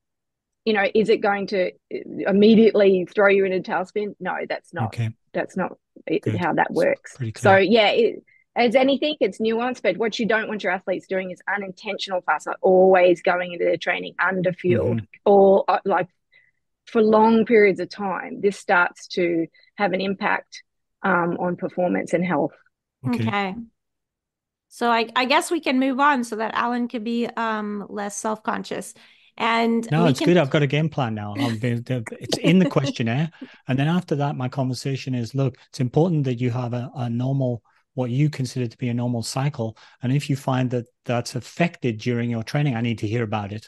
is it going to immediately throw you in a tailspin? No, that's not. Okay. That's not how that works. So as anything, it's nuanced, but what you don't want your athletes doing is unintentional fast, like always going into their training under fueled or like for long periods of time, this starts to have an impact on performance and health. Okay. So I guess we can move on so that Alan could be less self-conscious. And no, it's good. I've got a game plan now. It's in the questionnaire. And then after that, my conversation is, look, it's important that you have a normal, what you consider to be a normal cycle. And if you find that that's affected during your training, I need to hear about it.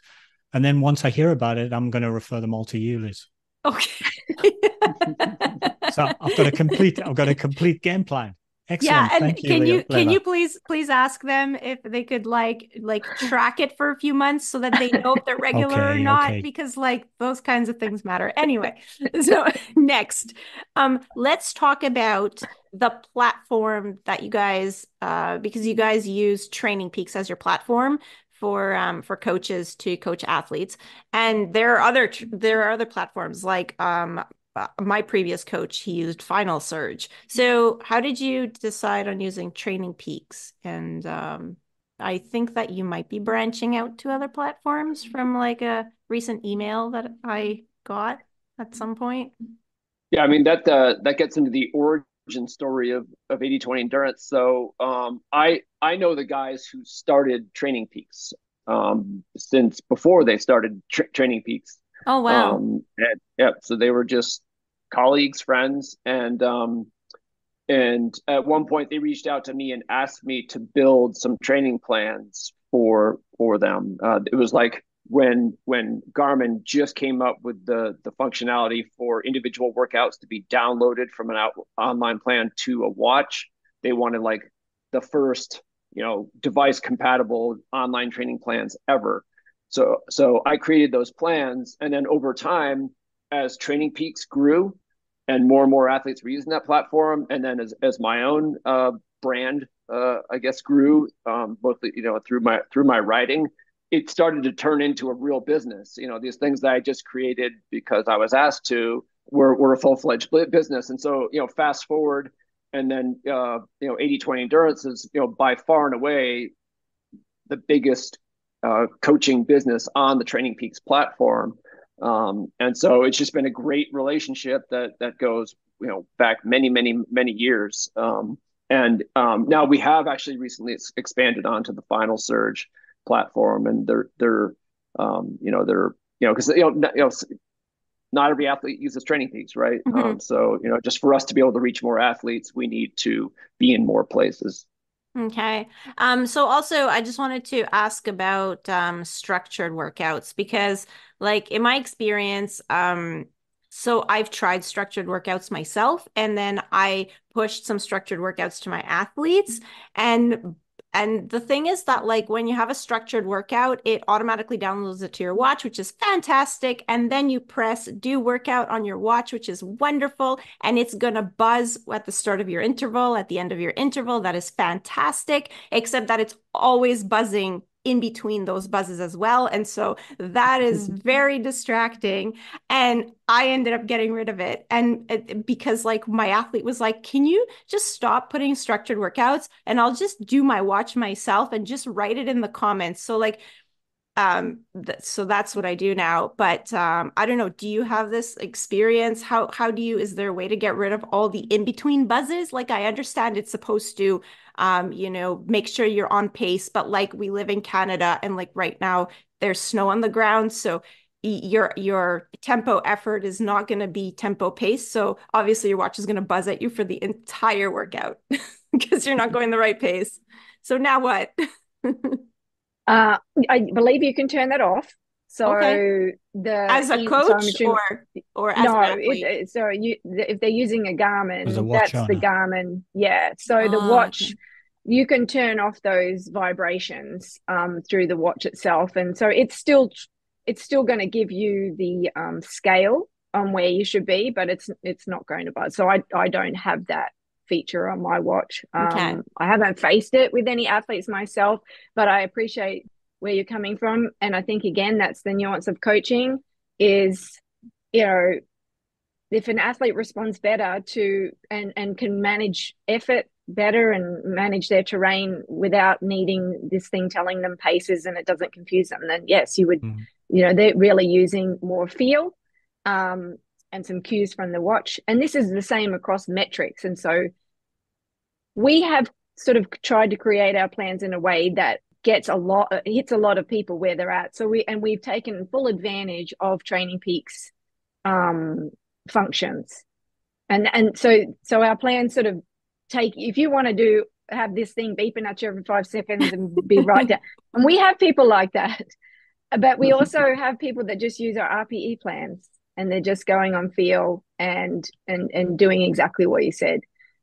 And then once I hear about it, I'm going to refer them all to you, Liz. Okay. So I've got a complete game plan. Excellent. Yeah, and thank you, can you please ask them if they could like track it for a few months so that they know if they're regular or not, because like those kinds of things matter. Anyway, so next, let's talk about the platform that you guys because you guys use Training Peaks as your platform for coaches to coach athletes, and there are other platforms like my previous coach, he used Final Surge. So how did you decide on using Training Peaks? And I think that you might be branching out to other platforms from like a recent email that I got at some point. Yeah, I mean that gets into the origin story of 80/20 endurance. So I know the guys who started Training Peaks since before they started Training Peaks. Oh wow. And yeah, so they were just colleagues, friends, and at one point they reached out to me and asked me to build some training plans for them. It was like when Garmin just came up with the functionality for individual workouts to be downloaded from an online plan to a watch. They wanted like the first, device compatible online training plans ever. So I created those plans, and then over time, as Training Peaks grew and more athletes were using that platform, and then as my own brand, I guess, grew, both through my writing, it started to turn into a real business. These things that I just created because I was asked to were a full-fledged business. And so fast forward, and then 80/20 endurance is by far and away the biggest coaching business on the Training Peaks platform. And so it's just been a great relationship that goes, back many years. And now we have actually recently expanded onto the Final Surge platform, and they're because not every athlete uses Training Peaks, right? Mm-hmm. So just for us to be able to reach more athletes, we need to be in more places. Okay. So also I just wanted to ask about structured workouts because like in my experience, so I've tried structured workouts myself, and then I pushed some structured workouts to my athletes, and the thing is that like when you have a structured workout, it automatically downloads it to your watch, which is fantastic. And then you press do workout on your watch, which is wonderful. And it's going to buzz at the start of your interval, at the end of your interval. That is fantastic, except that it's always buzzing in between those buzzes as well. And so that is very distracting. And I ended up getting rid of it. And because like my athlete was like, can you just stop putting structured workouts and I'll just do my watch myself and just write it in the comments. So like, so that's what I do now. But I don't know, do you have this experience? How is there a way to get rid of all the in-between buzzes? Like I understand it's supposed to make sure you're on pace, but like we live in Canada and like right now there's snow on the ground. So your tempo effort is not going to be tempo pace. So obviously your watch is going to buzz at you for the entire workout because you're not going the right pace. So now what? I believe you can turn that off. So okay. As a coach or as an athlete? If they're using a Garmin, that's the Garmin. Yeah. So the watch, okay. You can turn off those vibrations through the watch itself, and so it's still going to give you the scale on where you should be, but it's not going to buzz. So I don't have that feature on my watch. Okay. I haven't faced it with any athletes myself, but I appreciate where you're coming from. And I think, again, that's the nuance of coaching is, if an athlete responds better to and can manage effort better and manage their terrain without needing this thing telling them paces and it doesn't confuse them, then yes, you would, they're really using more feel. and some cues from the watch. And this is the same across metrics. And so we have sort of tried to create our plans in a way that hits a lot of people where they're at. So we've taken full advantage of Training Peaks functions. And so our plans sort of if you want to have this thing beeping at you every 5 seconds and be right there. And we have people like that. But we also have people that just use our RPE plans, and they're just going on feel and doing exactly what you said.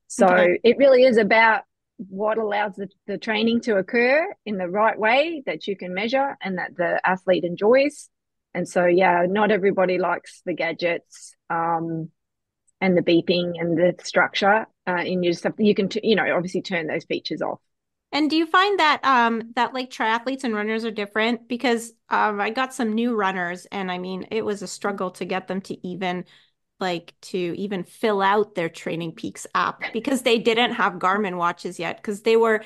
So It really is about what allows the training to occur in the right way that you can measure and that the athlete enjoys. And so, yeah, not everybody likes the gadgets and the beeping and the structure. And you can obviously turn those features off. And do you find that that like triathletes and runners are different? Because I got some new runners, and I mean, it was a struggle to get them to even fill out their Training Peaks app, because they didn't have Garmin watches yet, because they were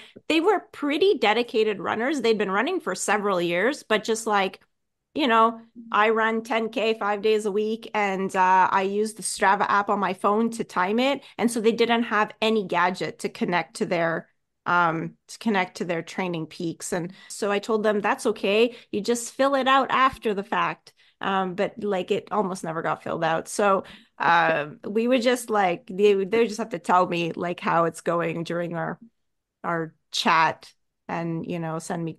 pretty dedicated runners. They'd been running for several years, but just like, I run 10K 5 days a week, and I use the Strava app on my phone to time it. And so they didn't have any gadget to connect to their Training Peaks. And so I told them, that's okay. You just fill it out after the fact. But like, it almost never got filled out. So we would just like, they would just have to tell me like how it's going during our chat, and, send me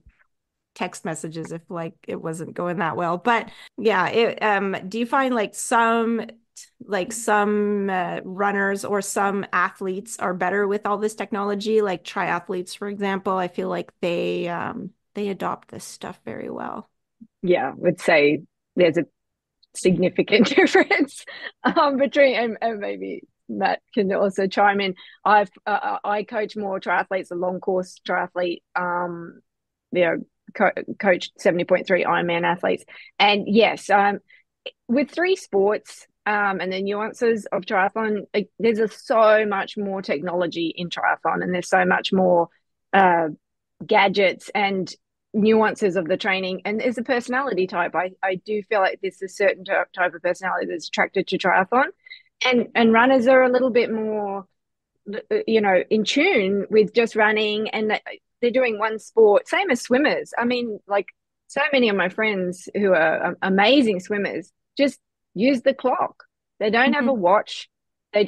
text messages if like it wasn't going that well. But yeah, do you find like some runners or some athletes are better with all this technology, like triathletes, for example? I feel like they adopt this stuff very well. Yeah, I would say there's a significant difference between, and maybe Matt can also chime in. I coach more triathletes, a long course triathlete, coach 70.3 Ironman athletes. And yes, with 3 sports, and the nuances of triathlon, there's so much more technology in triathlon, and there's so much more gadgets and nuances of the training. And there's a personality type. I do feel like there's a certain type of personality that's attracted to triathlon, and runners are a little bit more, in tune with just running, and they're doing one sport, same as swimmers. I mean, like, so many of my friends who are amazing swimmers just use the clock. They don't have a watch. They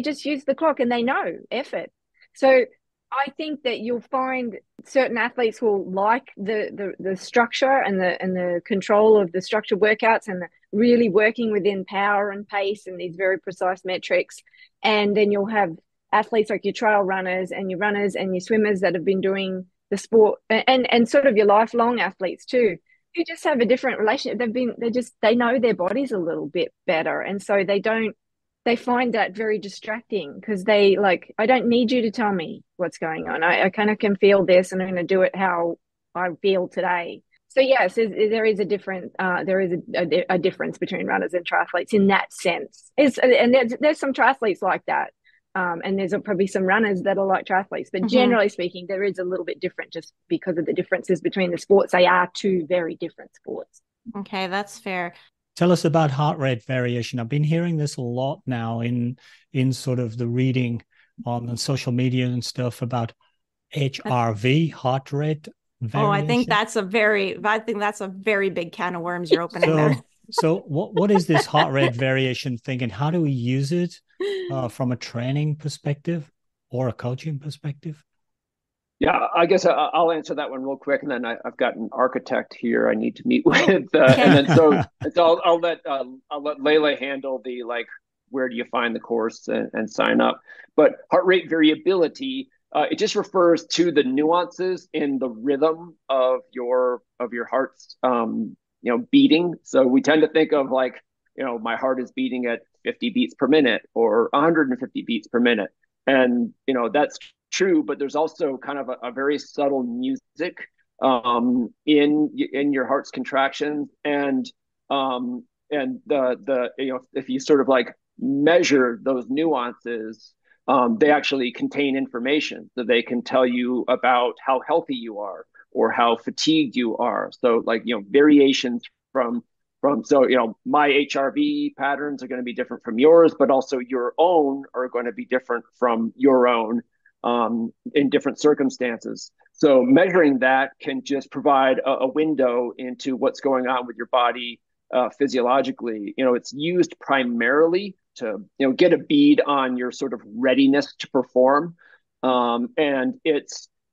just use the clock, and they know effort. So I think that you'll find certain athletes will like the structure and the control of the structured workouts, and really working within power and pace and these very precise metrics. And then you'll have athletes like your trail runners and your runners and your swimmers that have been doing the sport, and sort of your lifelong athletes too, who just have a different relationship. They know their bodies a little bit better. And so they find that very distracting, because they like, I don't need you to tell me what's going on. I kind of can feel this, and I'm going to do it how I feel today. So yes, there is a different, a difference between runners and triathletes in that sense. And there's some triathletes like that. And there's probably some runners that are like triathletes, but generally speaking, there is a little bit different, just because of the differences between the sports. They are 2 very different sports. Okay, that's fair. Tell us about heart rate variation. I've been hearing this a lot now in sort of the reading on the social media and stuff about HRV, heart rate variation. I think that's a very big can of worms you're opening there. So what is this heart rate variation thing, and how do we use it from a training perspective or a coaching perspective? Yeah, I guess I'll answer that one real quick, and then I've got an architect here I need to meet with, and then so I'll let Leyla handle the like, where do you find the course and sign up. But heart rate variability, it just refers to the nuances in the rhythm of your heart's beating. So we tend to think of like, my heart is beating at 50 beats per minute or 150 beats per minute, and that's true, but there's also kind of a very subtle music in your heart's contractions, and the if you sort of like measure those nuances, they actually contain information, so they can tell you about how healthy you are or how fatigued you are. So like variations from So, my HRV patterns are going to be different from yours, but also your own are going to be different from your own in different circumstances. So measuring that can just provide a window into what's going on with your body physiologically. It's used primarily to, get a bead on your sort of readiness to perform. And it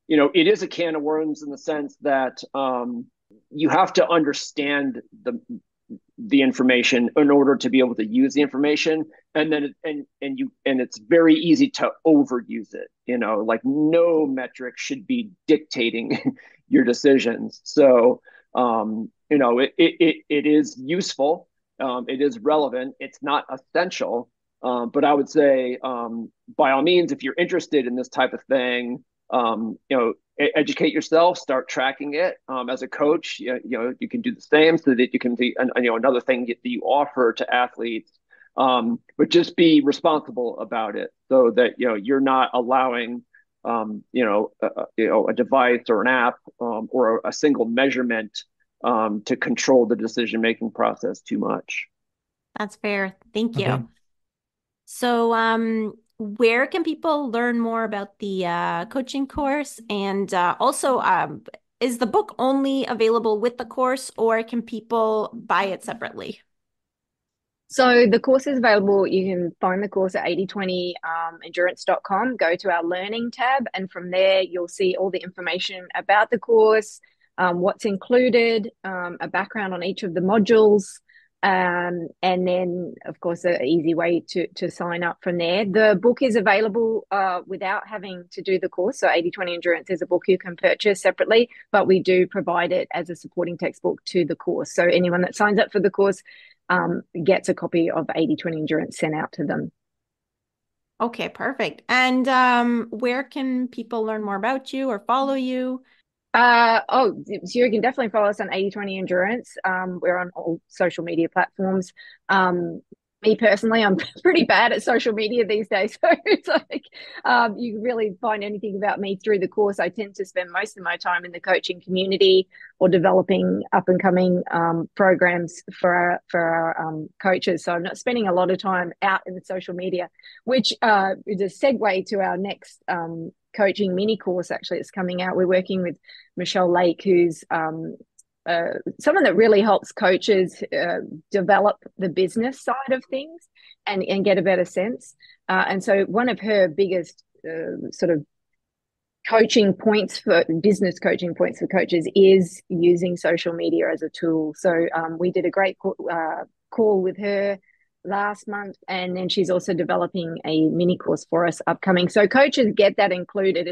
is a can of worms in the sense that you have to understand the information in order to be able to use the information, and then it's very easy to overuse it. Like no metric should be dictating your decisions. So it is useful, it is relevant, it's not essential, but I would say by all means, if you're interested in this type of thing, educate yourself, start tracking it. As a coach, you can do the same, so that you can be another thing that you offer to athletes, but just be responsible about it, so that you're not allowing a device or an app or a single measurement to control the decision making process too much. That's fair. Thank you. Okay. So, where can people learn more about the coaching course? And also, is the book only available with the course, or can people buy it separately? So the course is available. You can find the course at 8020endurance.com. Go to our learning tab, and from there you'll see all the information about the course, what's included, a background on each of the modules, and then, of course, an easy way to sign up from there. The book is available without having to do the course. So 8020 Endurance is a book you can purchase separately, but we do provide it as a supporting textbook to the course. So anyone that signs up for the course gets a copy of 8020 Endurance sent out to them. Okay, perfect. And where can people learn more about you or follow you? So you can definitely follow us on 8020 Endurance. We're on all social media platforms. Me personally, I'm pretty bad at social media these days. So it's like you can really find anything about me through the course. I tend to spend most of my time in the coaching community or developing up and coming programs for our coaches. So I'm not spending a lot of time out in the social media, which is a segue to our next coaching mini course. Actually, it's coming out. We're working with Michelle Lake, who's someone that really helps coaches develop the business side of things and get a better sense. And so one of her biggest sort of business coaching points for coaches is using social media as a tool. So we did a great call with her last month, and then she's also developing a mini course for us upcoming. So coaches get that included.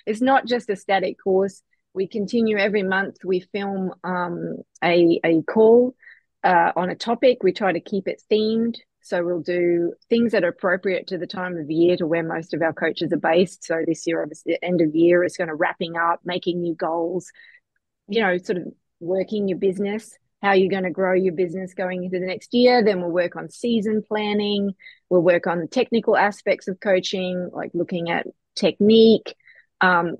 It's not just a static course. We continue every month. We film a call on a topic. We try to keep it themed. So we'll do things that are appropriate to the time of year to where most of our coaches are based. So this year, obviously, end of year, it's going to wrapping up, making new goals, sort of working your business, how you're going to grow your business going into the next year. Then we'll work on season planning. We'll work on the technical aspects of coaching, like looking at technique.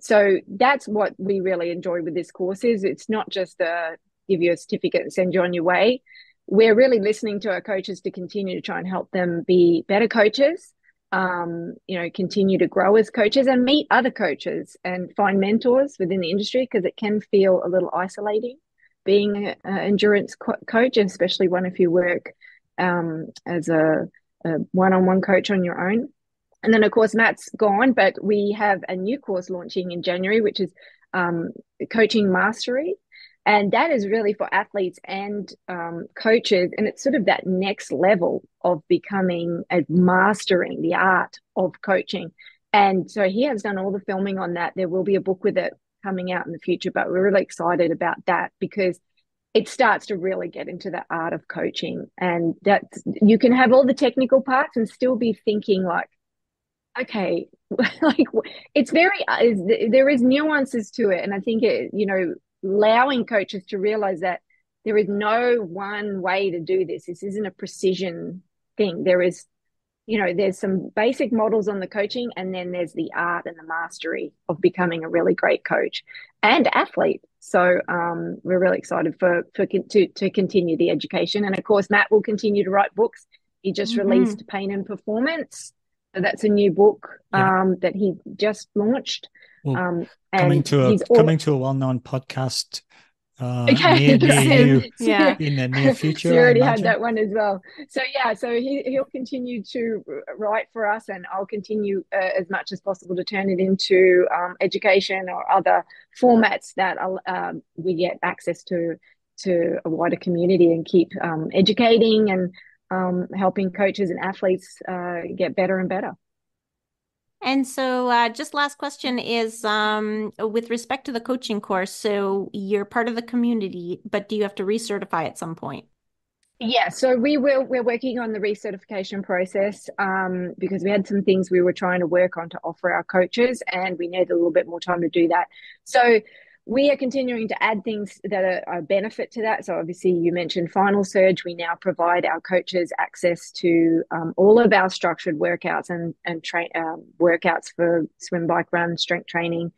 So that's what we really enjoy with this course. It's not just give you a certificate and send you on your way. We're really listening to our coaches to continue to try and help them be better coaches, continue to grow as coaches and meet other coaches and find mentors within the industry, because it can feel a little isolating being an endurance coach, especially one if you work as a one-on-one coach on your own. And then, of course, Matt's gone, but we have a new course launching in January, which is Coaching Mastery. And that is really for athletes and coaches. And it's sort of that next level of mastering the art of coaching. And so he has done all the filming on that. There will be a book with it coming out in the future, but we're really excited about that because it starts to really get into the art of coaching. And that you can have all the technical parts and still be thinking like, okay, like there is nuances to it. And I think allowing coaches to realize that there is no one way to do this. This isn't a precision thing. There is there's some basic models on the coaching, and then there's the art and the mastery of becoming a really great coach and athlete. So we're really excited to continue the education. And of course, Matt will continue to write books. He just released Pain and Performance. So that's a new book that he just launched. Well, and coming to a well-known podcast near you in the near future. So you already had that one as well. So he'll continue to write for us, and I'll continue as much as possible to turn it into education or other formats that we get access to a wider community, and keep educating and helping coaches and athletes get better and better. And so just last question is with respect to the coaching course, so you're part of the community, but do you have to recertify at some point? Yeah, so we're working on the recertification process because we had some things we were trying to work on to offer our coaches, and we needed a little bit more time to do that. So we are continuing to add things that are a benefit to that. So obviously you mentioned Final Surge. We now provide our coaches access to all of our structured workouts and workouts for swim, bike, run, strength training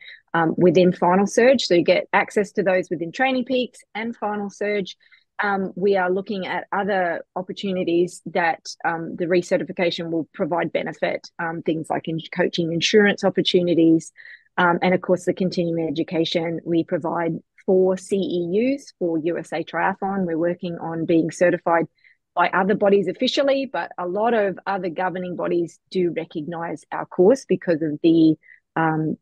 within Final Surge. So you get access to those within Training Peaks and Final Surge. We are looking at other opportunities that the recertification will provide benefit, things like coaching insurance opportunities, and of course the continuing education. We provide 4 CEUs for USA Triathlon. We're working on being certified by other bodies officially, but a lot of other governing bodies do recognize our course because of the amount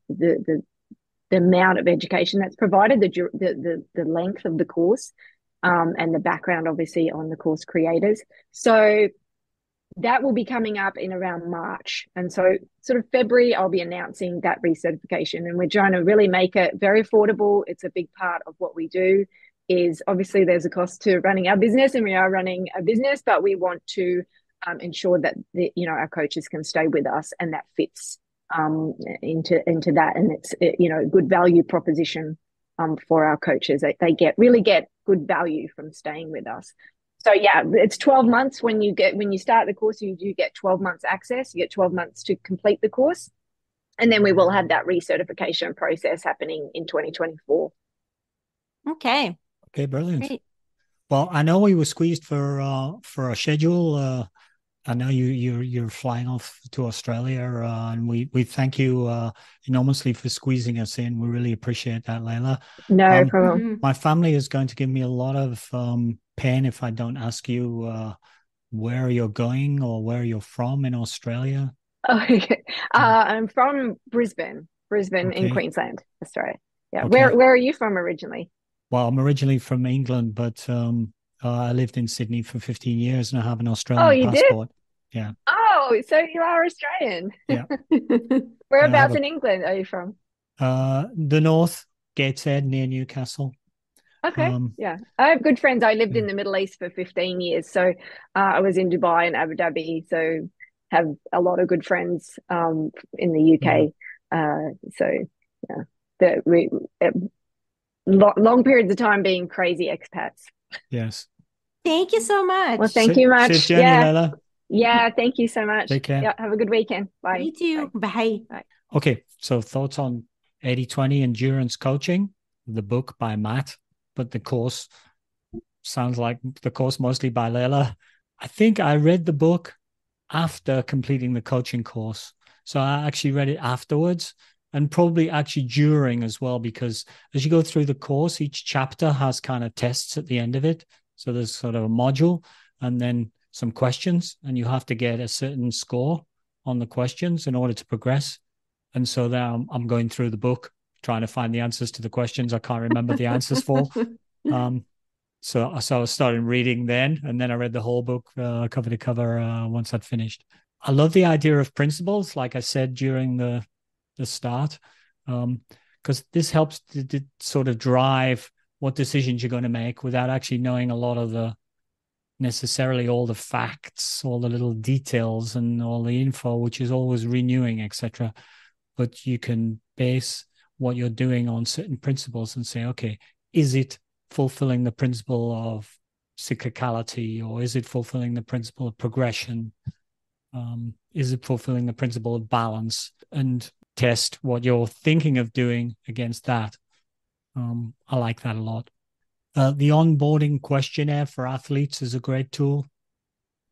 of education that's provided, the length of the course. And the background, obviously, on the course creators. So that will be coming up in around March. And so sort of February, I'll be announcing that recertification. And we're trying to really make it very affordable. It's a big part of what we do. Is obviously there's a cost to running our business, and we are running a business, but we want to ensure that our coaches can stay with us, and that fits into that. And it's a good value proposition for our coaches. They really get good value from staying with us. So yeah, it's 12 months when you start the course. You do get 12 months access. You get 12 months to complete the course, and then we will have that recertification process happening in 2024. Okay, brilliant. Great. Well, I know we were squeezed for a schedule. I know you're flying off to Australia, and we thank you enormously for squeezing us in. We really appreciate that, Leyla. No problem. My family is going to give me a lot of pain if I don't ask you where you're going or where you're from in Australia. Okay. I'm from Brisbane in Queensland, Australia. Yeah. Okay. Where are you from originally? Well, I'm originally from England, but I lived in Sydney for 15 years, and I have an Australian passport. Did? Yeah. Oh, so you are Australian. Yeah. Whereabouts in England are you from? The north, Gateshead, near Newcastle. Okay. Yeah. I have good friends. I lived in the Middle East for 15 years. So I was in Dubai and Abu Dhabi. So have a lot of good friends in the UK. Long periods of time being crazy expats. Yes. Thank you so much. Well, thank you much. Safe journey, Leyla. Yeah, thank you so much. Take care. Yeah, have a good weekend. Bye. You too. Bye. Bye. Okay, so thoughts on 80-20 endurance coaching, the book by Matt, but the course sounds like the course mostly by Leyla. I think I read the book after completing the coaching course. So I actually read it afterwards, and probably actually during as well, because as you go through the course, each chapter has kind of tests at the end of it. So there's sort of a module and then some questions, and you have to get a certain score on the questions in order to progress. And so now I'm going through the book, trying to find the answers to the questions I can't remember the answers for. So I started reading then, and then I read the whole book cover to cover once I'd finished. I love the idea of principles, like I said during the start, because this helps to sort of drive what decisions you're going to make without actually knowing a lot of necessarily all the facts, all the little details and all the info, which is always renewing, etc. But you can base what you're doing on certain principles and say, okay, is it fulfilling the principle of cyclicality, or is it fulfilling the principle of progression? Is it fulfilling the principle of balance, and test what you're thinking of doing against that. I like that a lot. The onboarding questionnaire for athletes is a great tool.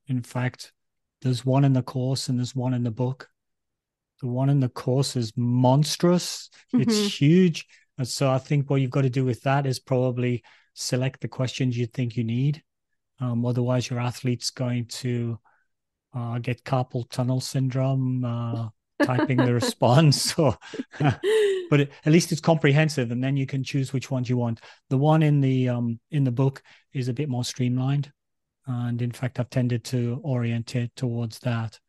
In fact, there's one in the course and there's one in the book. The one in the course is monstrous. It's huge. And so I think what you've got to do with that is probably select the questions you think you need. Otherwise, your athlete's going to get carpal tunnel syndrome typing the response. But at least it's comprehensive, and then you can choose which ones you want. The one in the book is a bit more streamlined, and in fact, I've tended to orient it towards that.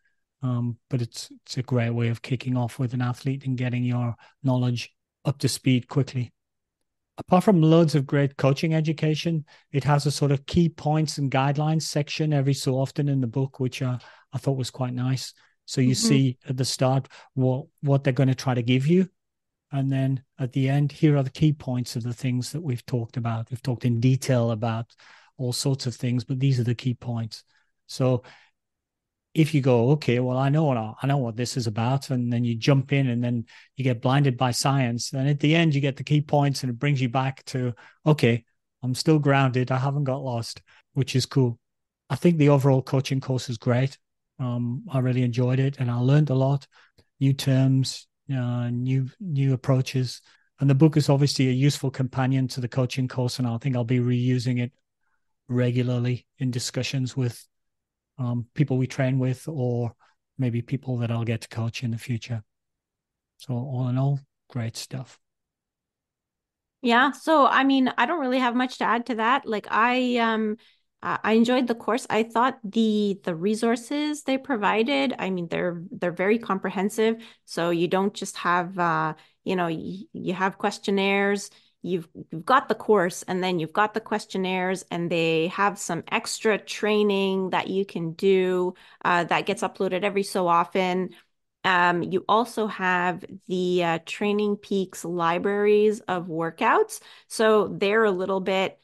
But it's a great way of kicking off with an athlete and getting your knowledge up to speed quickly. Apart from loads of great coaching education, it has a sort of key points and guidelines section every so often in the book, which I thought was quite nice. So you see at the start what they're going to try to give you. And then at the end, here are the key points of the things that we've talked about. We've talked in detail about all sorts of things, but these are the key points. So if you go, okay, well, I know what this is about, and then you jump in and then you get blinded by science, then at the end you get the key points and it brings you back to, okay, I'm still grounded. I haven't got lost, which is cool. I think the overall coaching course is great. I really enjoyed it, and I learned a lot, new terms, new approaches. And the book is obviously a useful companion to the coaching course, and I think I'll be reusing it regularly in discussions with people we train with, or maybe people that I'll get to coach in the future. So all in all, great stuff. Yeah. So, I mean, I don't really have much to add to that. Like I enjoyed the course. I thought the resources they provided, I mean, they're very comprehensive. So you don't just have you have questionnaires, you've got the course, and then you've got the questionnaires, and they have some extra training that you can do that gets uploaded every so often. You also have the Training Peaks libraries of workouts. So they're a little bit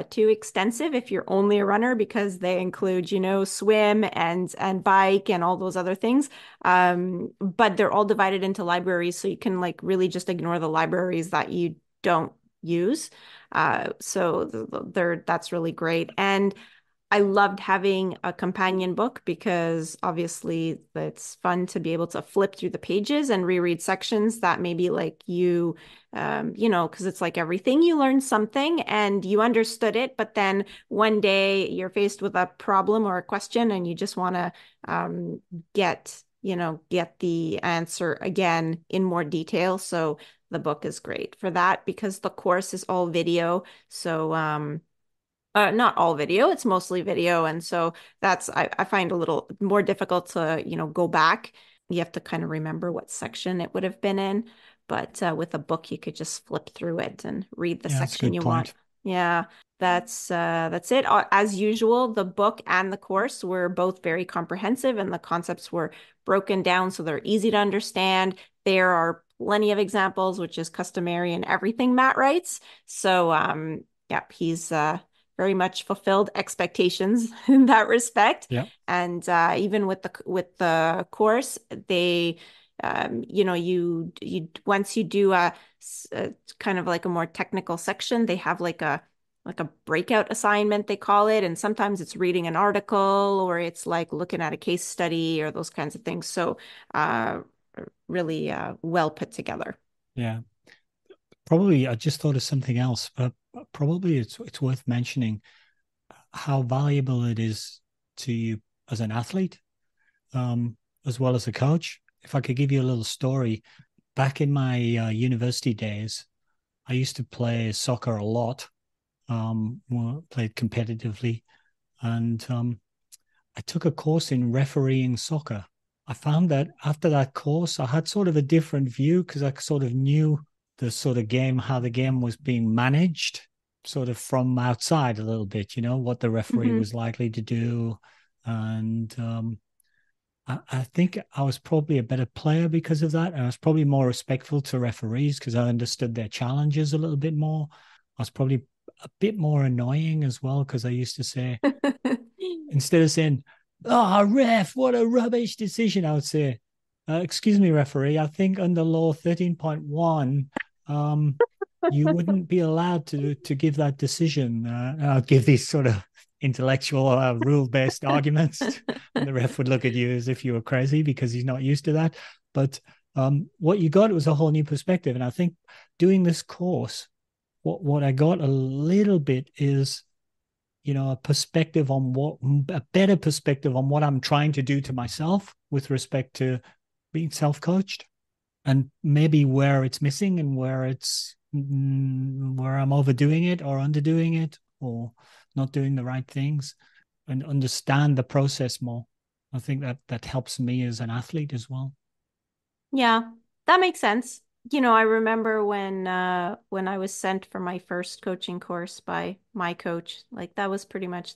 too extensive if you're only a runner, because they include, swim and bike and all those other things. But they're all divided into libraries, so you can like really just ignore the libraries that you don't use. That's really great. And I loved having a companion book, because obviously it's fun to be able to flip through the pages and reread sections that maybe like because it's like everything, you learned something and you understood it, but then one day you're faced with a problem or a question and you just want to get the answer again in more detail. So the book is great for that, because the course is all video. So not all video, it's mostly video. And so I find a little more difficult to, go back. You have to kind of remember what section it would have been in. But with a book, you could just flip through it and read the section you want. Yeah, that's it. As usual, the book and the course were both very comprehensive, and the concepts were broken down so they're easy to understand. There are plenty of examples, which is customary in everything Matt writes. So yeah, he's very much fulfilled expectations in that respect. Yeah. And even with the course, they you once you do a kind of like a more technical section, they have like a breakout assignment, they call it, and sometimes it's reading an article or it's like looking at a case study or those kinds of things. So really well put together. Yeah. Probably I just thought of something else, but probably it's worth mentioning how valuable it is to you as an athlete, as well as a coach. If I could give you a little story, back in my university days, I used to play soccer a lot, played competitively, and I took a course in refereeing soccer. I found that after that course, I had sort of a different view, because I sort of knew the sort of game, how the game was being managed, sort of from outside a little bit, what the referee was likely to do. And I think I was probably a better player because of that. And I was probably more respectful to referees because I understood their challenges a little bit more. I was probably a bit more annoying as well, because I used to say, instead of saying, oh, ref, what a rubbish decision, I would say. Excuse me, referee. I think under law 13.1, you wouldn't be allowed to give that decision. I'll give these sort of intellectual rule-based arguments, and the ref would look at you as if you were crazy because he's not used to that. But what you got was a whole new perspective. And I think doing this course, what I got a little bit is, a perspective on a better perspective on what I'm trying to do to myself with respect to being self-coached, and maybe where it's missing and where I'm overdoing it or underdoing it or not doing the right things, and understand the process more. I think that helps me as an athlete as well. Yeah, that makes sense. I remember when I was sent for my first coaching course by my coach, like that was pretty much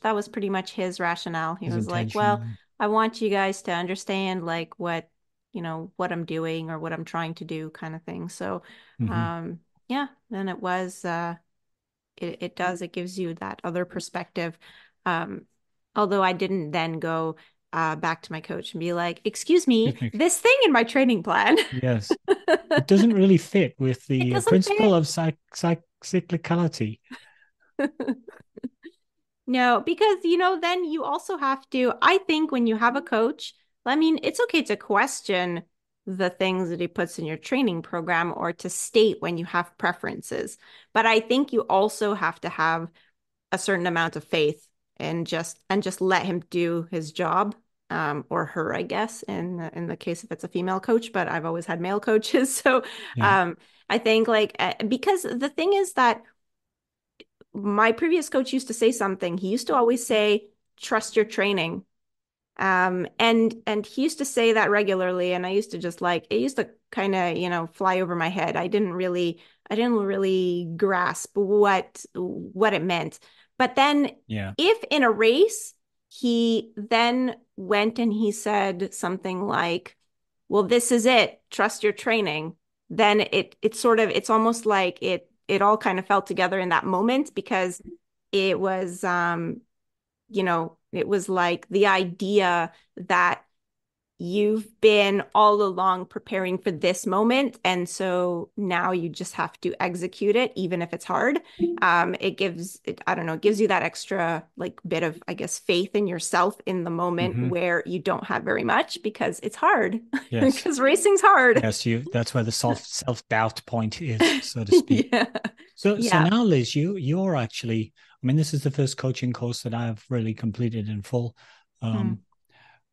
his rationale. He His was like, intention. "Well, I want you guys to understand like what I'm doing or what I'm trying to do kind of thing." So, yeah, then it gives you that other perspective. Although I didn't then go back to my coach and be like, "Excuse me, this thing in my training plan." Yes. It doesn't really fit with It the doesn't principle fit. of cyclicality. No, because then you also have to, I think when you have a coach, I mean, it's okay to question the things that he puts in your training program or to state when you have preferences. But I think you also have to have a certain amount of faith and just let him do his job, or her, I guess, in the case if it's a female coach, but I've always had male coaches. So Yeah. I think because the thing is that my previous coach used to say something. He used to always say, trust your training. And he used to say that regularly, and I used to just like it used to kind of, fly over my head. I didn't really grasp what it meant. But then Yeah. if in a race, he then went and he said something like, well, this is it, trust your training, then it's almost like it all kind of fell together in that moment because it was it was like the idea that you've been all along preparing for this moment. And so now you just have to execute it, even if it's hard. I don't know, it gives you that extra like bit of, I guess, faith in yourself in the moment where you don't have very much because it's hard. Yes. Because racing's hard. Yes, that's where the self-doubt point is, so to speak. Yeah. So Yeah. now, Liz, you're actually, I mean, this is the first coaching course that I've really completed in full.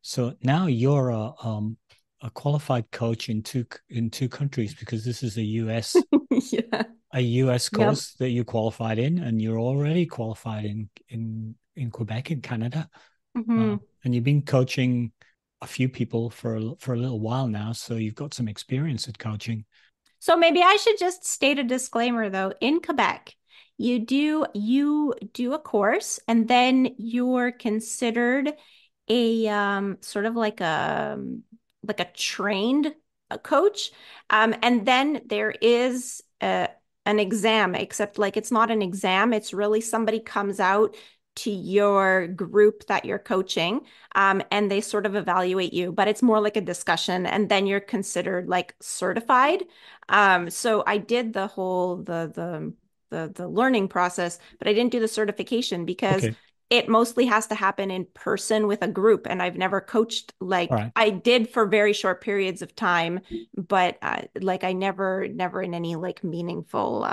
So now you're a qualified coach in two countries, because this is a US Yeah. a US Yep. course that you qualified in, and you're already qualified in Quebec in Canada. And you've been coaching a few people for a little while now, so you've got some experience at coaching. So maybe I should just state a disclaimer though. In Quebec, you do a course and then you're considered a sort of like a trained coach. And then there is an exam, except like it's not an exam, it's really somebody comes out to your group that you're coaching, and they sort of evaluate you, but it's more like a discussion, and then you're considered like certified. So I did the whole the learning process, but I didn't do the certification because Okay. it mostly has to happen in person with a group, and I've never coached All right. I did for very short periods of time, but like I never in any like meaningful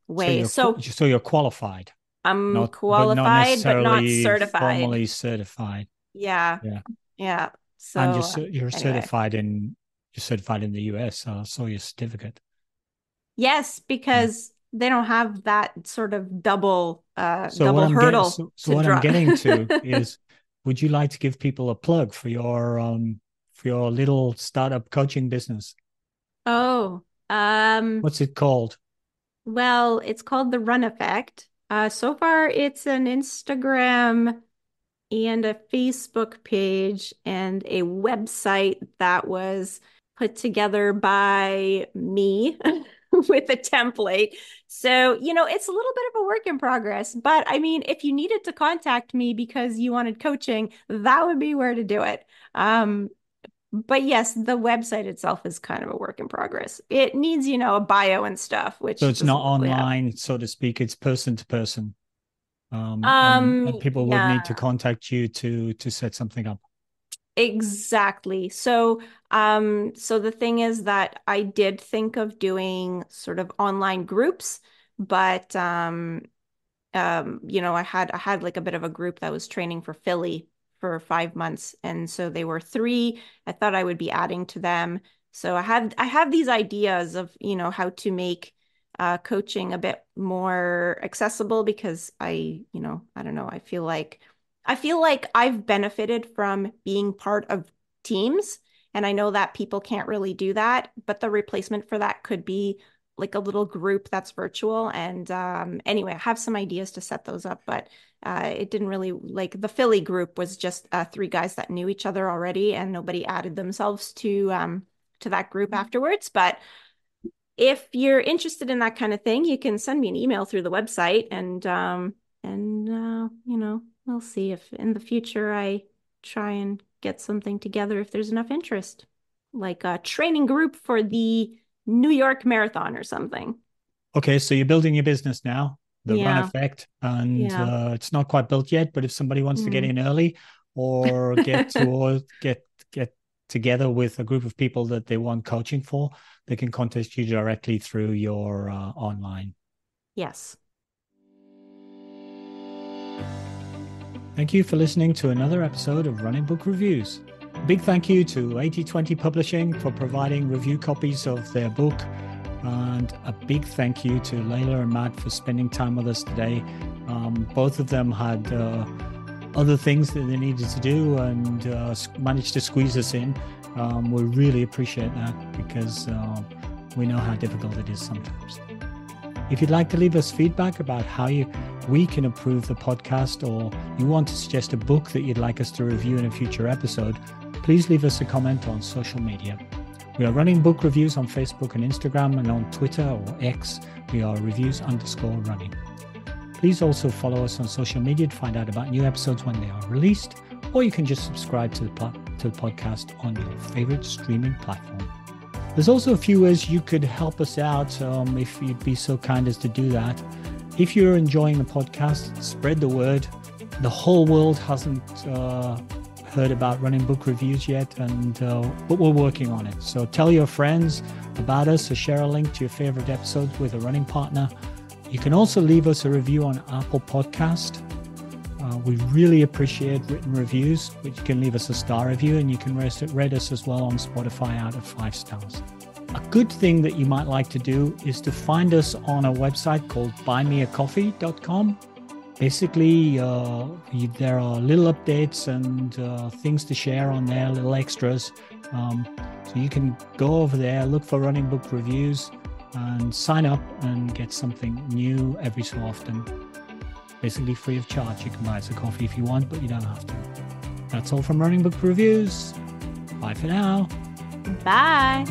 way. So So you're qualified, I'm but not qualified, but not necessarily certified. formally certified. Yeah. Yeah. Yeah. And So you're anyway. certified in the US. I saw your certificate. Yes, Yeah. because they don't have that sort of double So what double I'm getting hurdle so, so to what I'm draw. getting to is, would you like to give people a plug for your little startup coaching business? Oh, What's it called? well, it's called the Run Effect. So far it's an Instagram and a Facebook page and a website that was put together by me. with a template. So, it's a little bit of a work in progress. But I mean, if you needed to contact me because you wanted coaching, that would be where to do it. But yes, the website itself is kind of a work in progress. It needs, a bio and stuff, which So it's not really online, so to speak. It's person to person. And people would need to contact you to set something up. Exactly. So the thing is that I did think of doing sort of online groups, but I had like a bit of a group that was training for Philly for 5 months, and so they were three. I thought I would be adding to them. So I have these ideas of how to make coaching a bit more accessible because I don't know. I feel like I've benefited from being part of teams, and I know that people can't really do that, but the replacement for that could be like a little group that's virtual. And anyway, I have some ideas to set those up, but it didn't really like the Philly group was just three guys that knew each other already, and nobody added themselves to that group afterwards. But if you're interested in that kind of thing, you can send me an email through the website, and we'll see if in the future I try and get something together if there's enough interest, like a training group for the New York Marathon or something. Okay, so you're building your business now, the Run Effect, and it's not quite built yet. But if somebody wants to get in early or get together with a group of people that they want coaching for, they can contact you directly through your online. Yes. Thank you for listening to another episode of Running Book Reviews. A big thank you to 80/20 Publishing for providing review copies of their book. And a big thank you to Leyla and Matt for spending time with us today. Both of them had other things that they needed to do and managed to squeeze us in. We really appreciate that because we know how difficult it is sometimes. If you'd like to leave us feedback about how we can improve the podcast, or you want to suggest a book that you'd like us to review in a future episode, please leave us a comment on social media. We are Running Book Reviews on Facebook and Instagram, and on Twitter or X, we are reviews_running. Please also follow us on social media to find out about new episodes when they are released, or you can just subscribe to the podcast on your favorite streaming platform. There's also a few ways you could help us out if you'd be so kind as to do that. If you're enjoying the podcast, spread the word. The whole world hasn't heard about Running Book Reviews yet, but we're working on it. So tell your friends about us or share a link to your favorite episodes with a running partner. You can also leave us a review on Apple Podcast. We really appreciate written reviews, but you can leave us a star review, and you can rate us as well on Spotify out of 5 stars. A good thing that you might like to do is to find us on a website called buymeacoffee.com. Basically, there are little updates and things to share on there, little extras. So you can go over there, look for Running Book Reviews, and sign up and get something new every so often. Basically free of charge. You can buy us a coffee if you want, but you don't have to. That's all from Running Book Reviews. Bye for now. Bye.